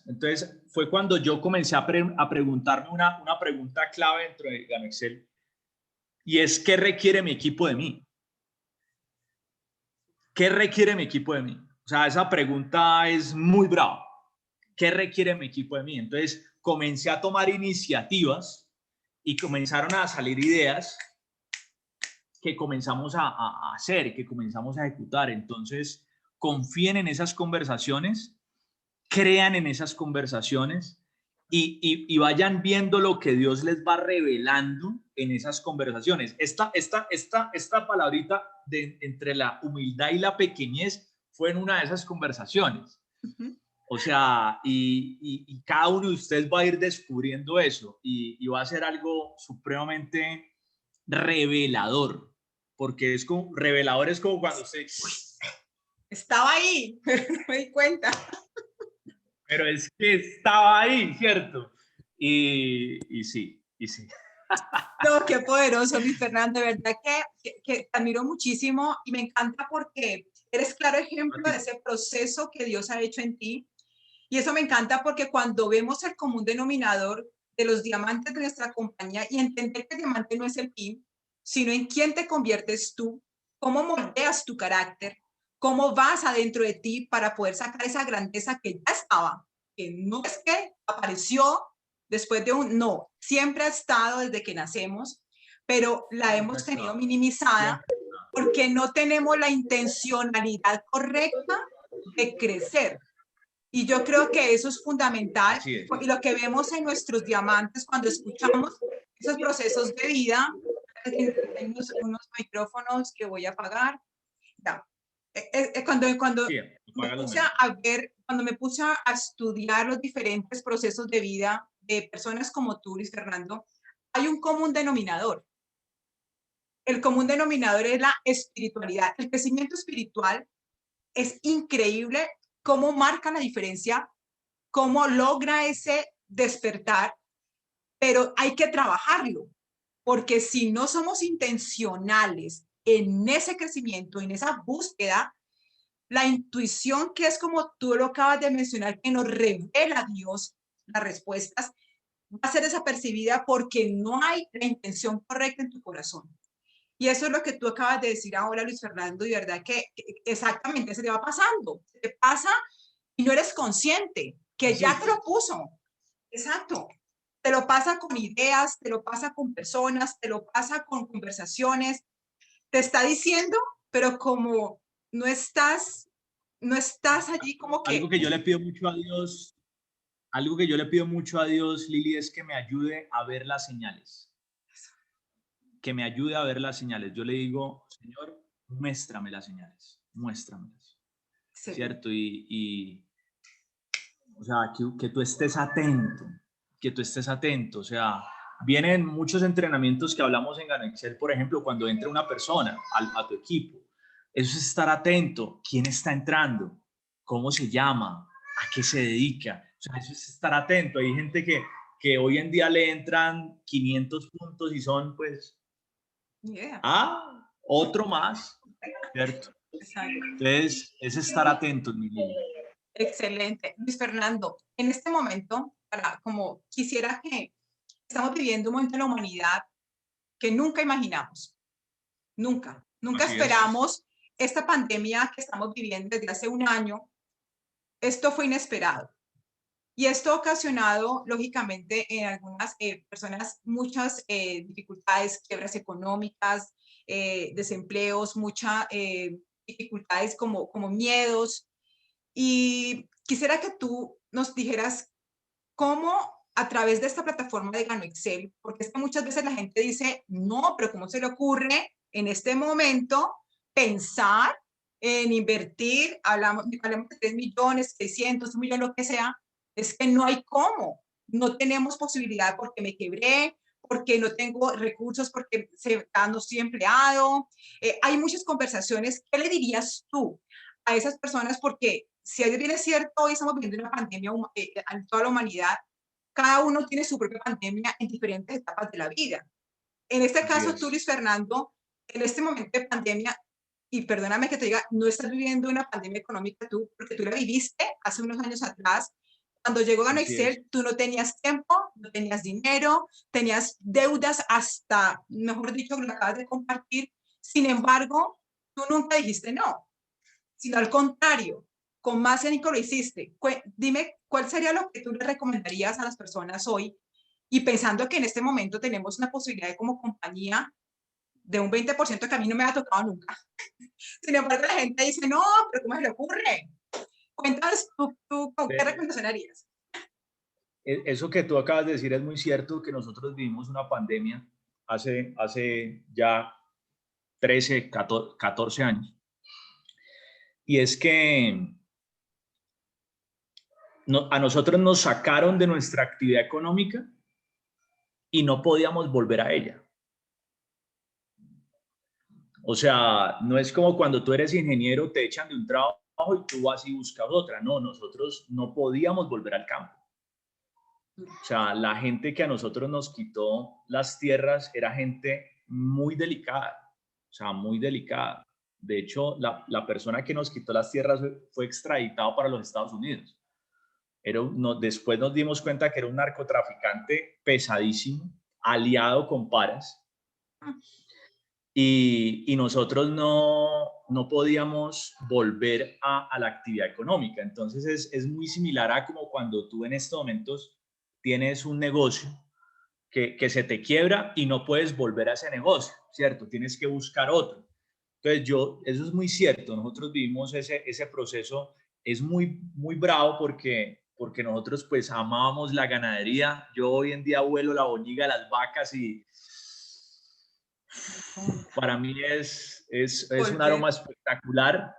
Entonces, fue cuando yo comencé a preguntarme una pregunta clave dentro de GanoExcel, y es, ¿qué requiere mi equipo de mí? ¿Qué requiere mi equipo de mí? O sea, esa pregunta es muy brava. ¿Qué requiere mi equipo de mí? Entonces, comencé a tomar iniciativas y comenzaron a salir ideas que comenzamos a hacer, que comenzamos a ejecutar. Entonces, confíen en esas conversaciones, crean en esas conversaciones y vayan viendo lo que Dios les va revelando en esas conversaciones. Esta palabrita entre la humildad y la pequeñez fue en una de esas conversaciones. O sea, y cada uno de ustedes va a ir descubriendo eso y va a ser algo supremamente revelador, porque revelador es como cuando usted... Estaba ahí, pero no me di cuenta. Pero es que estaba ahí, ¿cierto? Y sí. No, qué poderoso, Luis Fernando, de verdad que te admiro muchísimo y me encanta porque eres claro ejemplo de ese proceso que Dios ha hecho en ti. Y eso me encanta porque cuando vemos el común denominador de los diamantes de nuestra compañía y entender que el diamante no es el fin, sino en quién te conviertes tú, cómo moldeas tu carácter, cómo vas adentro de ti para poder sacar esa grandeza que ya estaba, que no es que apareció después de no, siempre ha estado desde que nacemos, pero la hemos tenido minimizada porque no tenemos la intencionalidad correcta de crecer. Y yo creo que eso es fundamental. Y lo que vemos en nuestros diamantes cuando escuchamos esos procesos de vida, hay unos micrófonos que voy a apagar. Ya. Cuando me puse a ver, cuando me puse a estudiar los diferentes procesos de vida de personas como tú, Luis Fernando, hay un común denominador. El común denominador es la espiritualidad. El crecimiento espiritual es increíble cómo marca la diferencia cómo logra ese despertar, pero hay que trabajarlo, porque si no somos intencionales en ese crecimiento, en esa búsqueda, la intuición, que es como tú lo acabas de mencionar, que nos revela Dios las respuestas, va a ser desapercibida porque no hay la intención correcta en tu corazón. Y eso es lo que tú acabas de decir ahora, Luis Fernando, y verdad que exactamente se te va pasando, se te pasa y no eres consciente, que ya te lo puso. Exacto. Te lo pasa con ideas, te lo pasa con personas, te lo pasa con conversaciones, te está diciendo, pero como no estás, no estás allí como Algo que, que yo le pido mucho a Dios, algo que yo le pido mucho a Dios, Lili, es que me ayude a ver las señales. Que me ayude a ver las señales. Yo le digo, Señor, muéstrame las señales, muéstramelas, excelente. ¿cierto? O sea, que tú estés atento, que tú estés atento. O sea, vienen muchos entrenamientos que hablamos en Ganexcel, por ejemplo, cuando entra una persona a tu equipo. Eso es estar atento. ¿Quién está entrando? ¿Cómo se llama? ¿A qué se dedica? O sea, eso es estar atento. Hay gente que hoy en día le entran 500 puntos y son, pues, Yeah. otro más, ¿cierto? Exacto. Entonces, es estar atentos, mi niño. Excelente. Luis Fernando, en este momento, para, como quisiera que estamos viviendo un momento en la humanidad que nunca imaginamos, nunca Así es. esperamos esta pandemia que estamos viviendo desde hace un año. Esto fue inesperado. Y esto ha ocasionado, lógicamente, en algunas personas muchas dificultades, quiebras económicas, desempleos, muchas dificultades como miedos. Y quisiera que tú nos dijeras cómo a través de esta plataforma de Gano Excel, porque es que muchas veces la gente dice, no, pero ¿cómo se le ocurre en este momento pensar en invertir? Hablamos de 3 millones, 600, 1 millón, lo que sea. Es que no hay cómo. No tenemos posibilidad porque me quebré, porque no tengo recursos, porque no estoy empleado. Hay muchas conversaciones. ¿Qué le dirías tú a esas personas? Porque si bien es cierto, hoy estamos viviendo una pandemia en toda la humanidad, cada uno tiene su propia pandemia en diferentes etapas de la vida. En este Así caso, tú, es. Luis Fernando, en este momento de pandemia, y perdóname que te diga, no estás viviendo una pandemia económica tú, porque tú la viviste hace unos años atrás. Cuando llegó Gano Así es. Excel, tú no tenías tiempo, no tenías dinero, tenías deudas hasta, mejor dicho, lo acabas de compartir. Sin embargo, tú nunca dijiste no, sino al contrario, con más cénico lo hiciste. Dime, ¿cuál sería lo que tú le recomendarías a las personas hoy? Y pensando que en este momento tenemos una posibilidad de, como compañía, de un 20% que a mí no me ha tocado nunca. Sin embargo, la gente dice, no, pero ¿cómo se le ocurre? Cuéntanos tú ¿qué recomendación harías? Eso que tú acabas de decir es muy cierto, que nosotros vivimos una pandemia hace ya 13, 14 años. Y es que a nosotros nos sacaron de nuestra actividad económica y no podíamos volver a ella. O sea, no es como cuando tú eres ingeniero, te echan de un trabajo y tú vas y buscas otra. No, nosotros no podíamos volver al campo. O sea, la gente que a nosotros nos quitó las tierras era gente muy delicada, o sea, muy delicada. De hecho, la persona que nos quitó las tierras fue extraditado para los Estados Unidos. Después nos dimos cuenta que era un narcotraficante pesadísimo, aliado con paras, y nosotros no podíamos volver a la actividad económica. Entonces es muy similar a como cuando tú en estos momentos tienes un negocio que se te quiebra y no puedes volver a ese negocio, ¿cierto? Tienes que buscar otro. Entonces eso es muy cierto, nosotros vivimos ese proceso, es muy bravo porque nosotros pues amábamos la ganadería. Yo hoy en día vuelo la boñiga de las vacas y para mí es un Volver. aroma espectacular.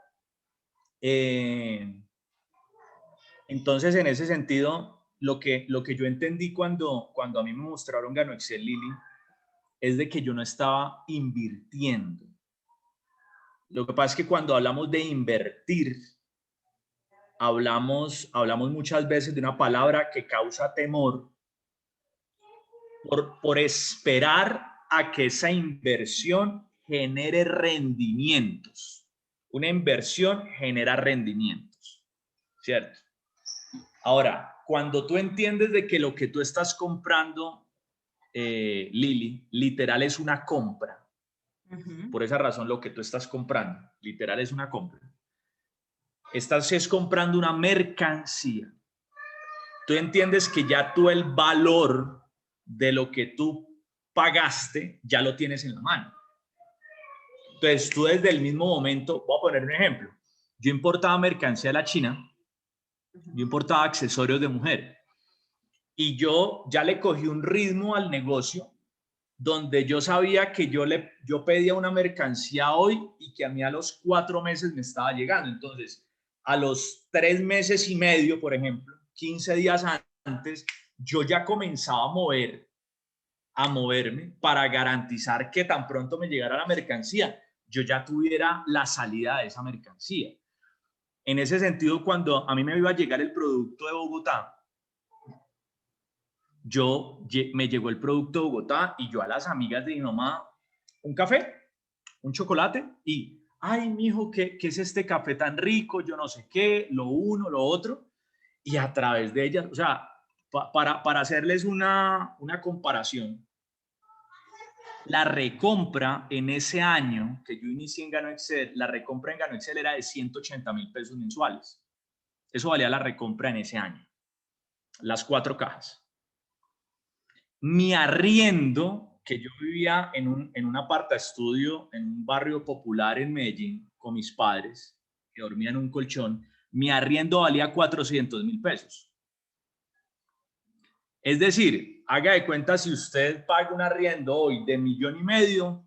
Eh, entonces, en ese sentido, lo que yo entendí cuando a mí me mostraron Gano Excel, Lili, es de que yo no estaba invirtiendo. Lo que pasa es que cuando hablamos de invertir, hablamos muchas veces de una palabra que causa temor por esperar a que esa inversión genere rendimientos. Una inversión genera rendimientos, ¿cierto? Ahora, cuando tú entiendes de que lo que tú estás comprando, Lili, literal es una compra. Por esa razón, lo que tú estás comprando, literal es una compra. Estás comprando una mercancía. Tú entiendes que ya tú el valor de lo que tú pagaste ya lo tienes en la mano. Entonces, tú desde el mismo momento, voy a poner un ejemplo. Yo importaba mercancía de la China, yo importaba accesorios de mujer y yo ya le cogí un ritmo al negocio donde yo sabía que yo pedía una mercancía hoy y que a mí a los 4 meses me estaba llegando. Entonces, a los 3 meses y medio, por ejemplo, 15 días antes, yo ya comenzaba a moverme para garantizar que tan pronto me llegara la mercancía, yo ya tuviera la salida de esa mercancía. En ese sentido, cuando a mí me iba a llegar el producto de Bogotá, me llegó el producto de Bogotá y yo a las amigas de mi mamá, un café, un chocolate y, ay, mijo, ¿qué es este café tan rico? Yo no sé qué, lo uno, lo otro. Y a través de ellas, o sea, para hacerles una comparación, la recompra en ese año que yo inicié en Gano Excel, la recompra en Gano Excel era de 180.000 pesos mensuales. Eso valía la recompra en ese año, las 4 cajas. Mi arriendo, que yo vivía en un apartaestudio en un barrio popular en Medellín con mis padres, que dormía en un colchón, mi arriendo valía 400.000 pesos. Es decir, haga de cuenta si usted paga un arriendo hoy de 1.500.000,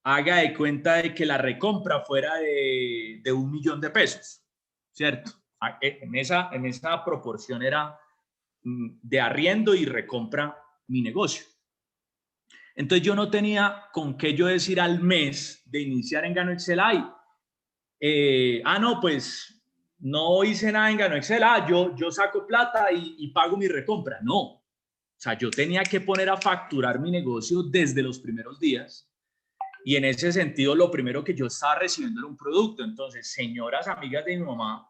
haga de cuenta de que la recompra fuera de 1.000.000 de pesos, ¿cierto? En esa proporción era de arriendo y recompra mi negocio. Entonces yo no tenía con qué yo decir al mes de iniciar en Gano Excel, no, pues no hice nada en Gano Excel, yo saco plata y pago mi recompra. No, o sea, yo tenía que poner a facturar mi negocio desde los primeros días y en ese sentido lo primero que yo estaba recibiendo era un producto. Entonces, señoras amigas de mi mamá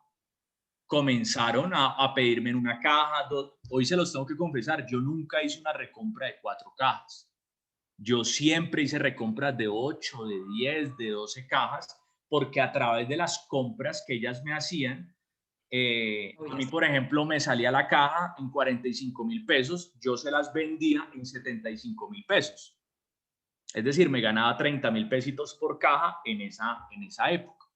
comenzaron a pedirme en una caja, hoy se los tengo que confesar, yo nunca hice una recompra de 4 cajas. Yo siempre hice recompras de 8, de 10, de 12 cajas, porque a través de las compras que ellas me hacían, a mí, por ejemplo, me salía la caja en 45.000 pesos, yo se las vendía en 75.000 pesos. Es decir, me ganaba 30.000 pesitos por caja en esa época.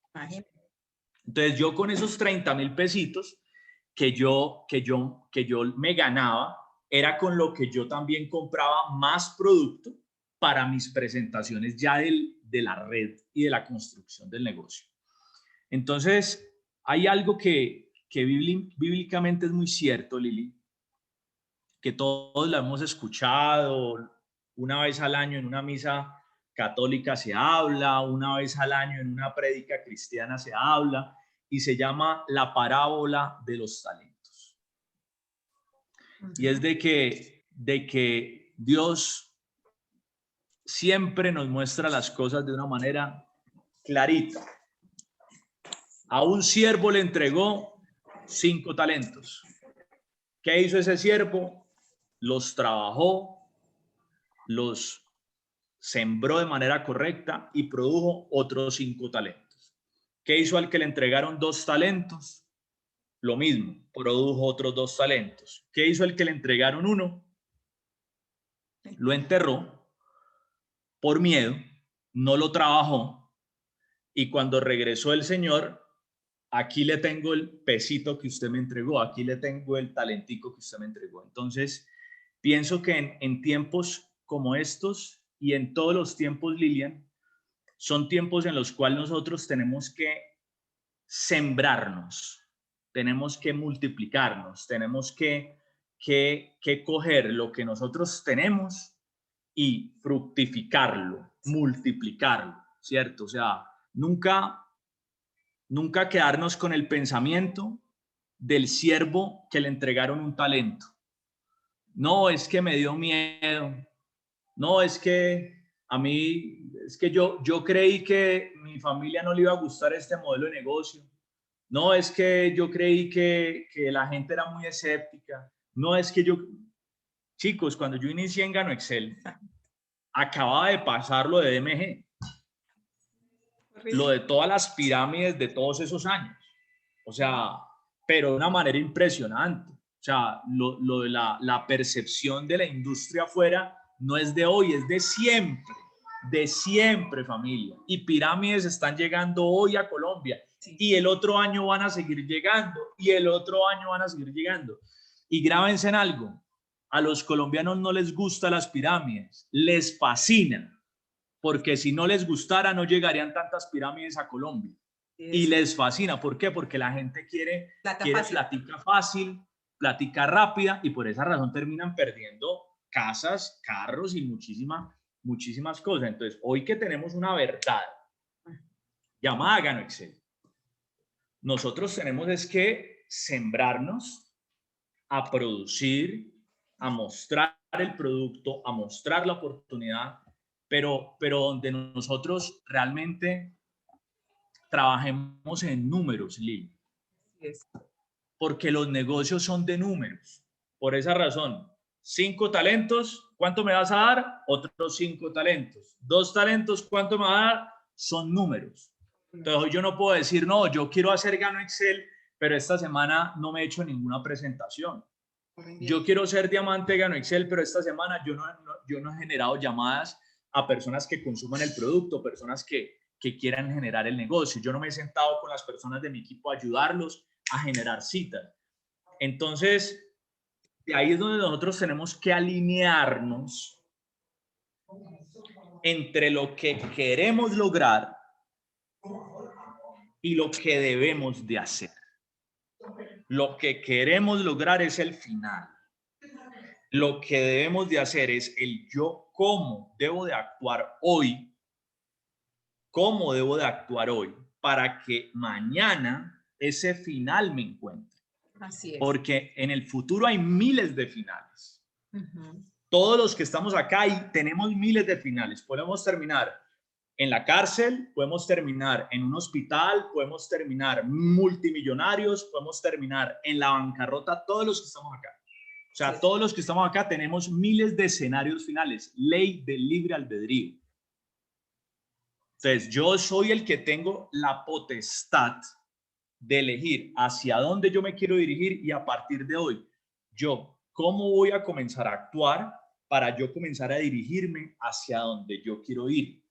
Entonces, yo con esos 30.000 pesitos que yo me ganaba, era con lo que yo también compraba más producto para mis presentaciones ya de la red y de la construcción del negocio. Entonces, hay algo que bíblicamente es muy cierto, Lili, que todos lo hemos escuchado, una vez al año en una misa católica se habla, una vez al año en una prédica cristiana se habla, y se llama la parábola de los talentos. Y es de que Dios siempre nos muestra las cosas de una manera clarita. A un siervo le entregó 5 talentos. ¿Qué hizo ese siervo? Los trabajó, los sembró de manera correcta y produjo otros 5 talentos. ¿Qué hizo al que le entregaron 2 talentos? Lo mismo, produjo otros 2 talentos. ¿Qué hizo el que le entregaron 1? Lo enterró por miedo, no lo trabajó, y cuando regresó el Señor, aquí le tengo el pesito que usted me entregó, aquí le tengo el talentico que usted me entregó. Entonces, pienso que en tiempos como estos y en todos los tiempos, Lilian, son tiempos en los cuales nosotros tenemos que sembrarnos, tenemos que multiplicarnos, tenemos que coger lo que nosotros tenemos y fructificarlo, multiplicarlo, ¿cierto? O sea, nunca quedarnos con el pensamiento del siervo que le entregaron un talento. No, es que me dio miedo. No, es que a mí, es que yo creí que mi familia no le iba a gustar este modelo de negocio. No, es que yo creí que la gente era muy escéptica. No, es que yo, chicos, cuando yo inicié en Gano Excel, acababa de pasar lo de DMG, lo de todas las pirámides de todos esos años. O sea, pero de una manera impresionante. O sea, lo de la percepción de la industria afuera no es de hoy, es de siempre, familia. Y pirámides están llegando hoy a Colombia. Sí. Y el otro año van a seguir llegando. Y el otro año van a seguir llegando. Y grábense en algo. A los colombianos no les gustan las pirámides, les fascinan. Porque si no les gustara, no llegarían tantas pirámides a Colombia. Y les fascina. ¿Por qué? Porque la gente quiere plática fácil, plática rápida, y por esa razón terminan perdiendo casas, carros y muchísimas cosas. Entonces, hoy que tenemos una verdad llamada Gano Excel, nosotros tenemos es que sembrarnos a producir, a mostrar el producto, a mostrar la oportunidad, pero donde nosotros realmente trabajemos en números, Lili. Porque los negocios son de números. Por esa razón, 5 talentos, ¿cuánto me vas a dar? Otros 5 talentos. 2 talentos, ¿cuánto me va a dar? Son números. Entonces, hoy yo no puedo decir, no, yo quiero hacer Gano Excel, pero esta semana no me he hecho ninguna presentación. Yo quiero ser diamante Gano Excel, pero esta semana yo no he generado llamadas a personas que consuman el producto, personas que quieran generar el negocio. Yo no me he sentado con las personas de mi equipo a ayudarlos a generar citas. Entonces, de ahí es donde nosotros tenemos que alinearnos entre lo que queremos lograr y lo que debemos de hacer. Lo que queremos lograr es el final. Lo que debemos de hacer es el yo, cómo debo de actuar hoy, cómo debo de actuar hoy para que mañana ese final me encuentre. Así es. Porque en el futuro hay miles de finales. Todos los que estamos acá y tenemos miles de finales. Podemos terminar en la cárcel, podemos terminar en un hospital, podemos terminar multimillonarios, podemos terminar en la bancarrota, todos los que estamos acá. O sea, todos los que estamos acá tenemos miles de escenarios finales. Ley del libre albedrío. Entonces, yo soy el que tengo la potestad de elegir hacia dónde yo me quiero dirigir y a partir de hoy, yo, ¿cómo voy a comenzar a actuar para yo comenzar a dirigirme hacia donde yo quiero ir?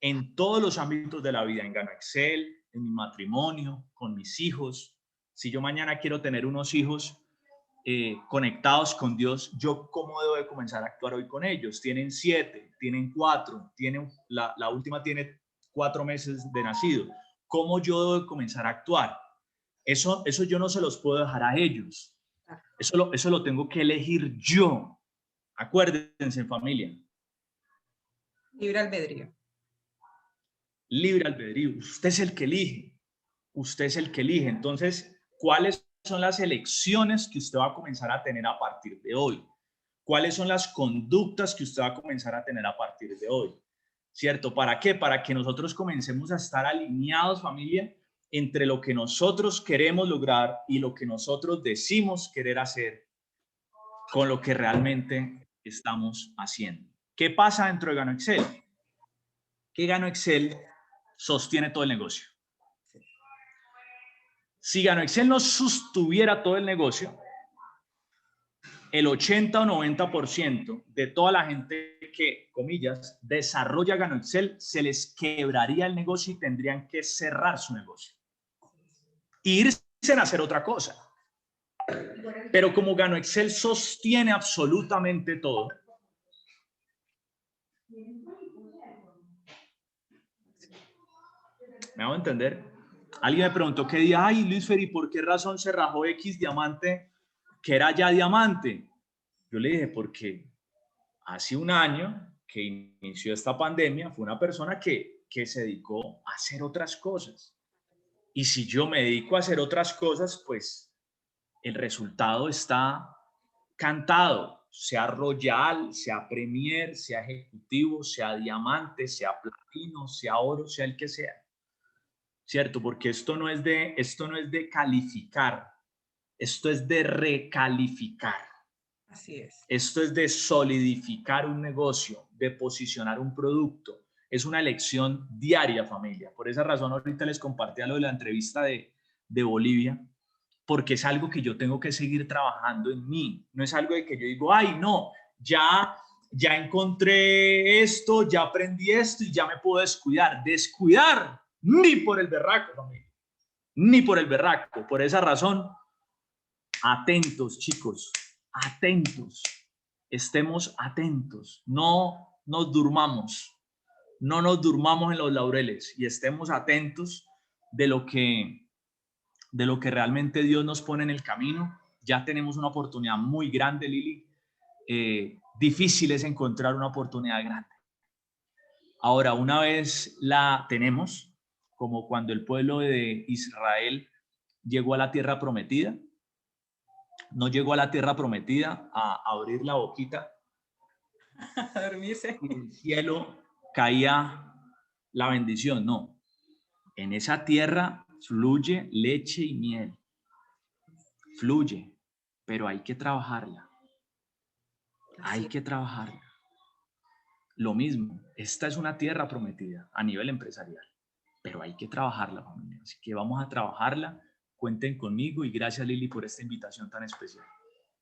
En todos los ámbitos de la vida, en Gano Excel, en mi matrimonio, con mis hijos. Si yo mañana quiero tener unos hijos conectados con Dios, yo cómo debo de comenzar a actuar hoy con ellos. Tienen 7, tienen 4, la última tiene 4 meses de nacido. ¿Cómo yo debo de comenzar a actuar? Eso yo no se los puedo dejar a ellos. Eso lo tengo que elegir yo. Acuérdense, familia. Libre albedrío. Libre albedrío. Usted es el que elige. Usted es el que elige. Entonces, ¿cuáles son las elecciones que usted va a comenzar a tener a partir de hoy? ¿Cuáles son las conductas que usted va a comenzar a tener a partir de hoy? ¿Cierto? ¿Para qué? Para que nosotros comencemos a estar alineados, familia, entre lo que nosotros queremos lograr y lo que nosotros decimos querer hacer con lo que realmente estamos haciendo. ¿Qué pasa dentro de Gano Excel? Que Gano Excel sostiene todo el negocio. Si Gano Excel no sostuviera todo el negocio, el 80 o 90% de toda la gente que, comillas, desarrolla Gano Excel, se les quebraría el negocio y tendrían que cerrar su negocio. E irse a hacer otra cosa. Pero como Gano Excel sostiene absolutamente todo, ¿me hago entender? Alguien me preguntó qué día, ay, Luis Fer, ¿y por qué razón se rajó X diamante que era ya diamante? Yo le dije, porque hace un año que inició esta pandemia, fue una persona que se dedicó a hacer otras cosas. Y si yo me dedico a hacer otras cosas, pues el resultado está cantado, sea Royal, sea Premier, sea Ejecutivo, sea Diamante, sea Platino, sea Oro, sea el que sea, ¿cierto? Porque esto no es de calificar, esto es de recalificar. Así es. Esto es de solidificar un negocio, de posicionar un producto. Es una elección diaria, familia. Por esa razón ahorita les compartía lo de la entrevista de Bolivia, porque es algo que yo tengo que seguir trabajando en mí. No es algo de que yo digo, ay, no, ya encontré esto, ya aprendí esto y ya me puedo descuidar. Descuidar, ni por el berraco, familia, ni por el berraco. Por esa razón, atentos, chicos, atentos. Estemos atentos, no nos durmamos en los laureles y estemos atentos de lo que realmente Dios nos pone en el camino. Ya tenemos una oportunidad muy grande, Lili. Difícil es encontrar una oportunidad grande. Ahora, una vez la tenemos, como cuando el pueblo de Israel llegó a la tierra prometida, no llegó a la tierra prometida a abrir la boquita, A dormirse. y del cielo caía la bendición. No, en esa tierra fluye leche y miel, fluye, pero hay que trabajarla, hay que trabajarla. Lo mismo, esta es una tierra prometida a nivel empresarial, pero hay que trabajarla, familia. Así que vamos a trabajarla. Cuenten conmigo y gracias, Lili, por esta invitación tan especial.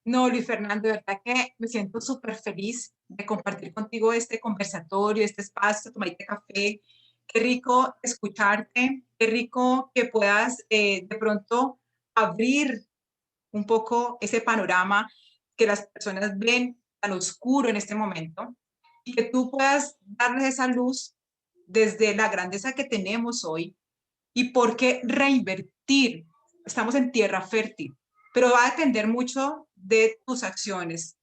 No, Luis Fernando, de verdad que me siento súper feliz de compartir contigo este conversatorio, este espacio, tomarme café. Qué rico escucharte, qué rico que puedas de pronto abrir un poco ese panorama que las personas ven tan oscuro en este momento y que tú puedas darles esa luz desde la grandeza que tenemos hoy y por qué reinvertir. Estamos en tierra fértil, pero va a depender mucho de tus acciones.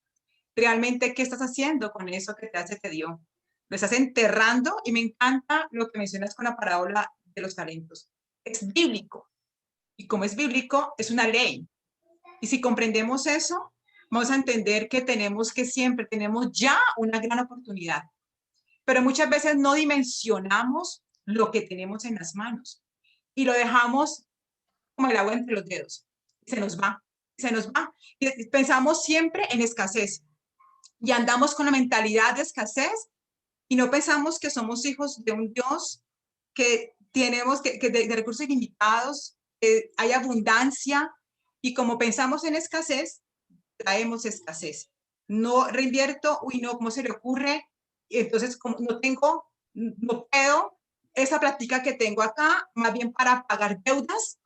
Realmente, ¿qué estás haciendo con eso que te dio? Lo estás enterrando y me encanta lo que mencionas con la parábola de los talentos. Es bíblico y como es bíblico, es una ley. Y si comprendemos eso, vamos a entender que siempre tenemos ya una gran oportunidad, pero muchas veces no dimensionamos lo que tenemos en las manos y lo dejamos como el agua entre los dedos. Se nos va, se nos va. Y pensamos siempre en escasez y andamos con la mentalidad de escasez y no pensamos que somos hijos de un Dios que tenemos que de recursos ilimitados, que hay abundancia y como pensamos en escasez, traemos escasez. No reinvierto, uy, no, ¿cómo se le ocurre? Y entonces, como no puedo esa práctica que tengo acá, más bien para pagar deudas,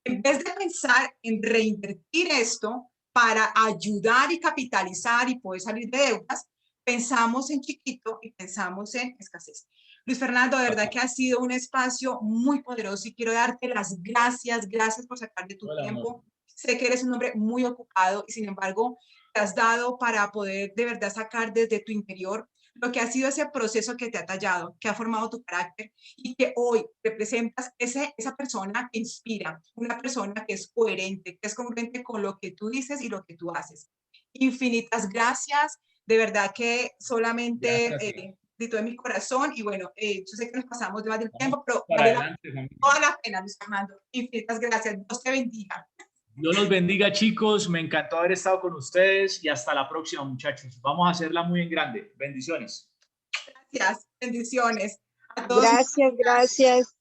en vez de pensar en reinvertir esto para ayudar y capitalizar y poder salir de deudas, pensamos en chiquito y pensamos en escasez. Luis Fernando, de verdad que ha sido un espacio muy poderoso y quiero darte las gracias, gracias por sacar de tu tiempo. Sé que eres un hombre muy ocupado y sin embargo te has dado para poder de verdad sacar desde tu interior lo que ha sido ese proceso que te ha tallado, que ha formado tu carácter y que hoy representas esa persona que inspira, una persona que es coherente, que es congruente con lo que tú dices y lo que tú haces. Infinitas gracias, de verdad que solamente de todo mi corazón y bueno, yo sé que nos pasamos de más del tiempo, pero vale toda la pena, Luis Fernando. Infinitas gracias, Dios te bendiga. Dios los bendiga, chicos. Me encantó haber estado con ustedes y hasta la próxima, muchachos. Vamos a hacerla muy en grande. Bendiciones. Gracias, bendiciones. A todos. Gracias, gracias.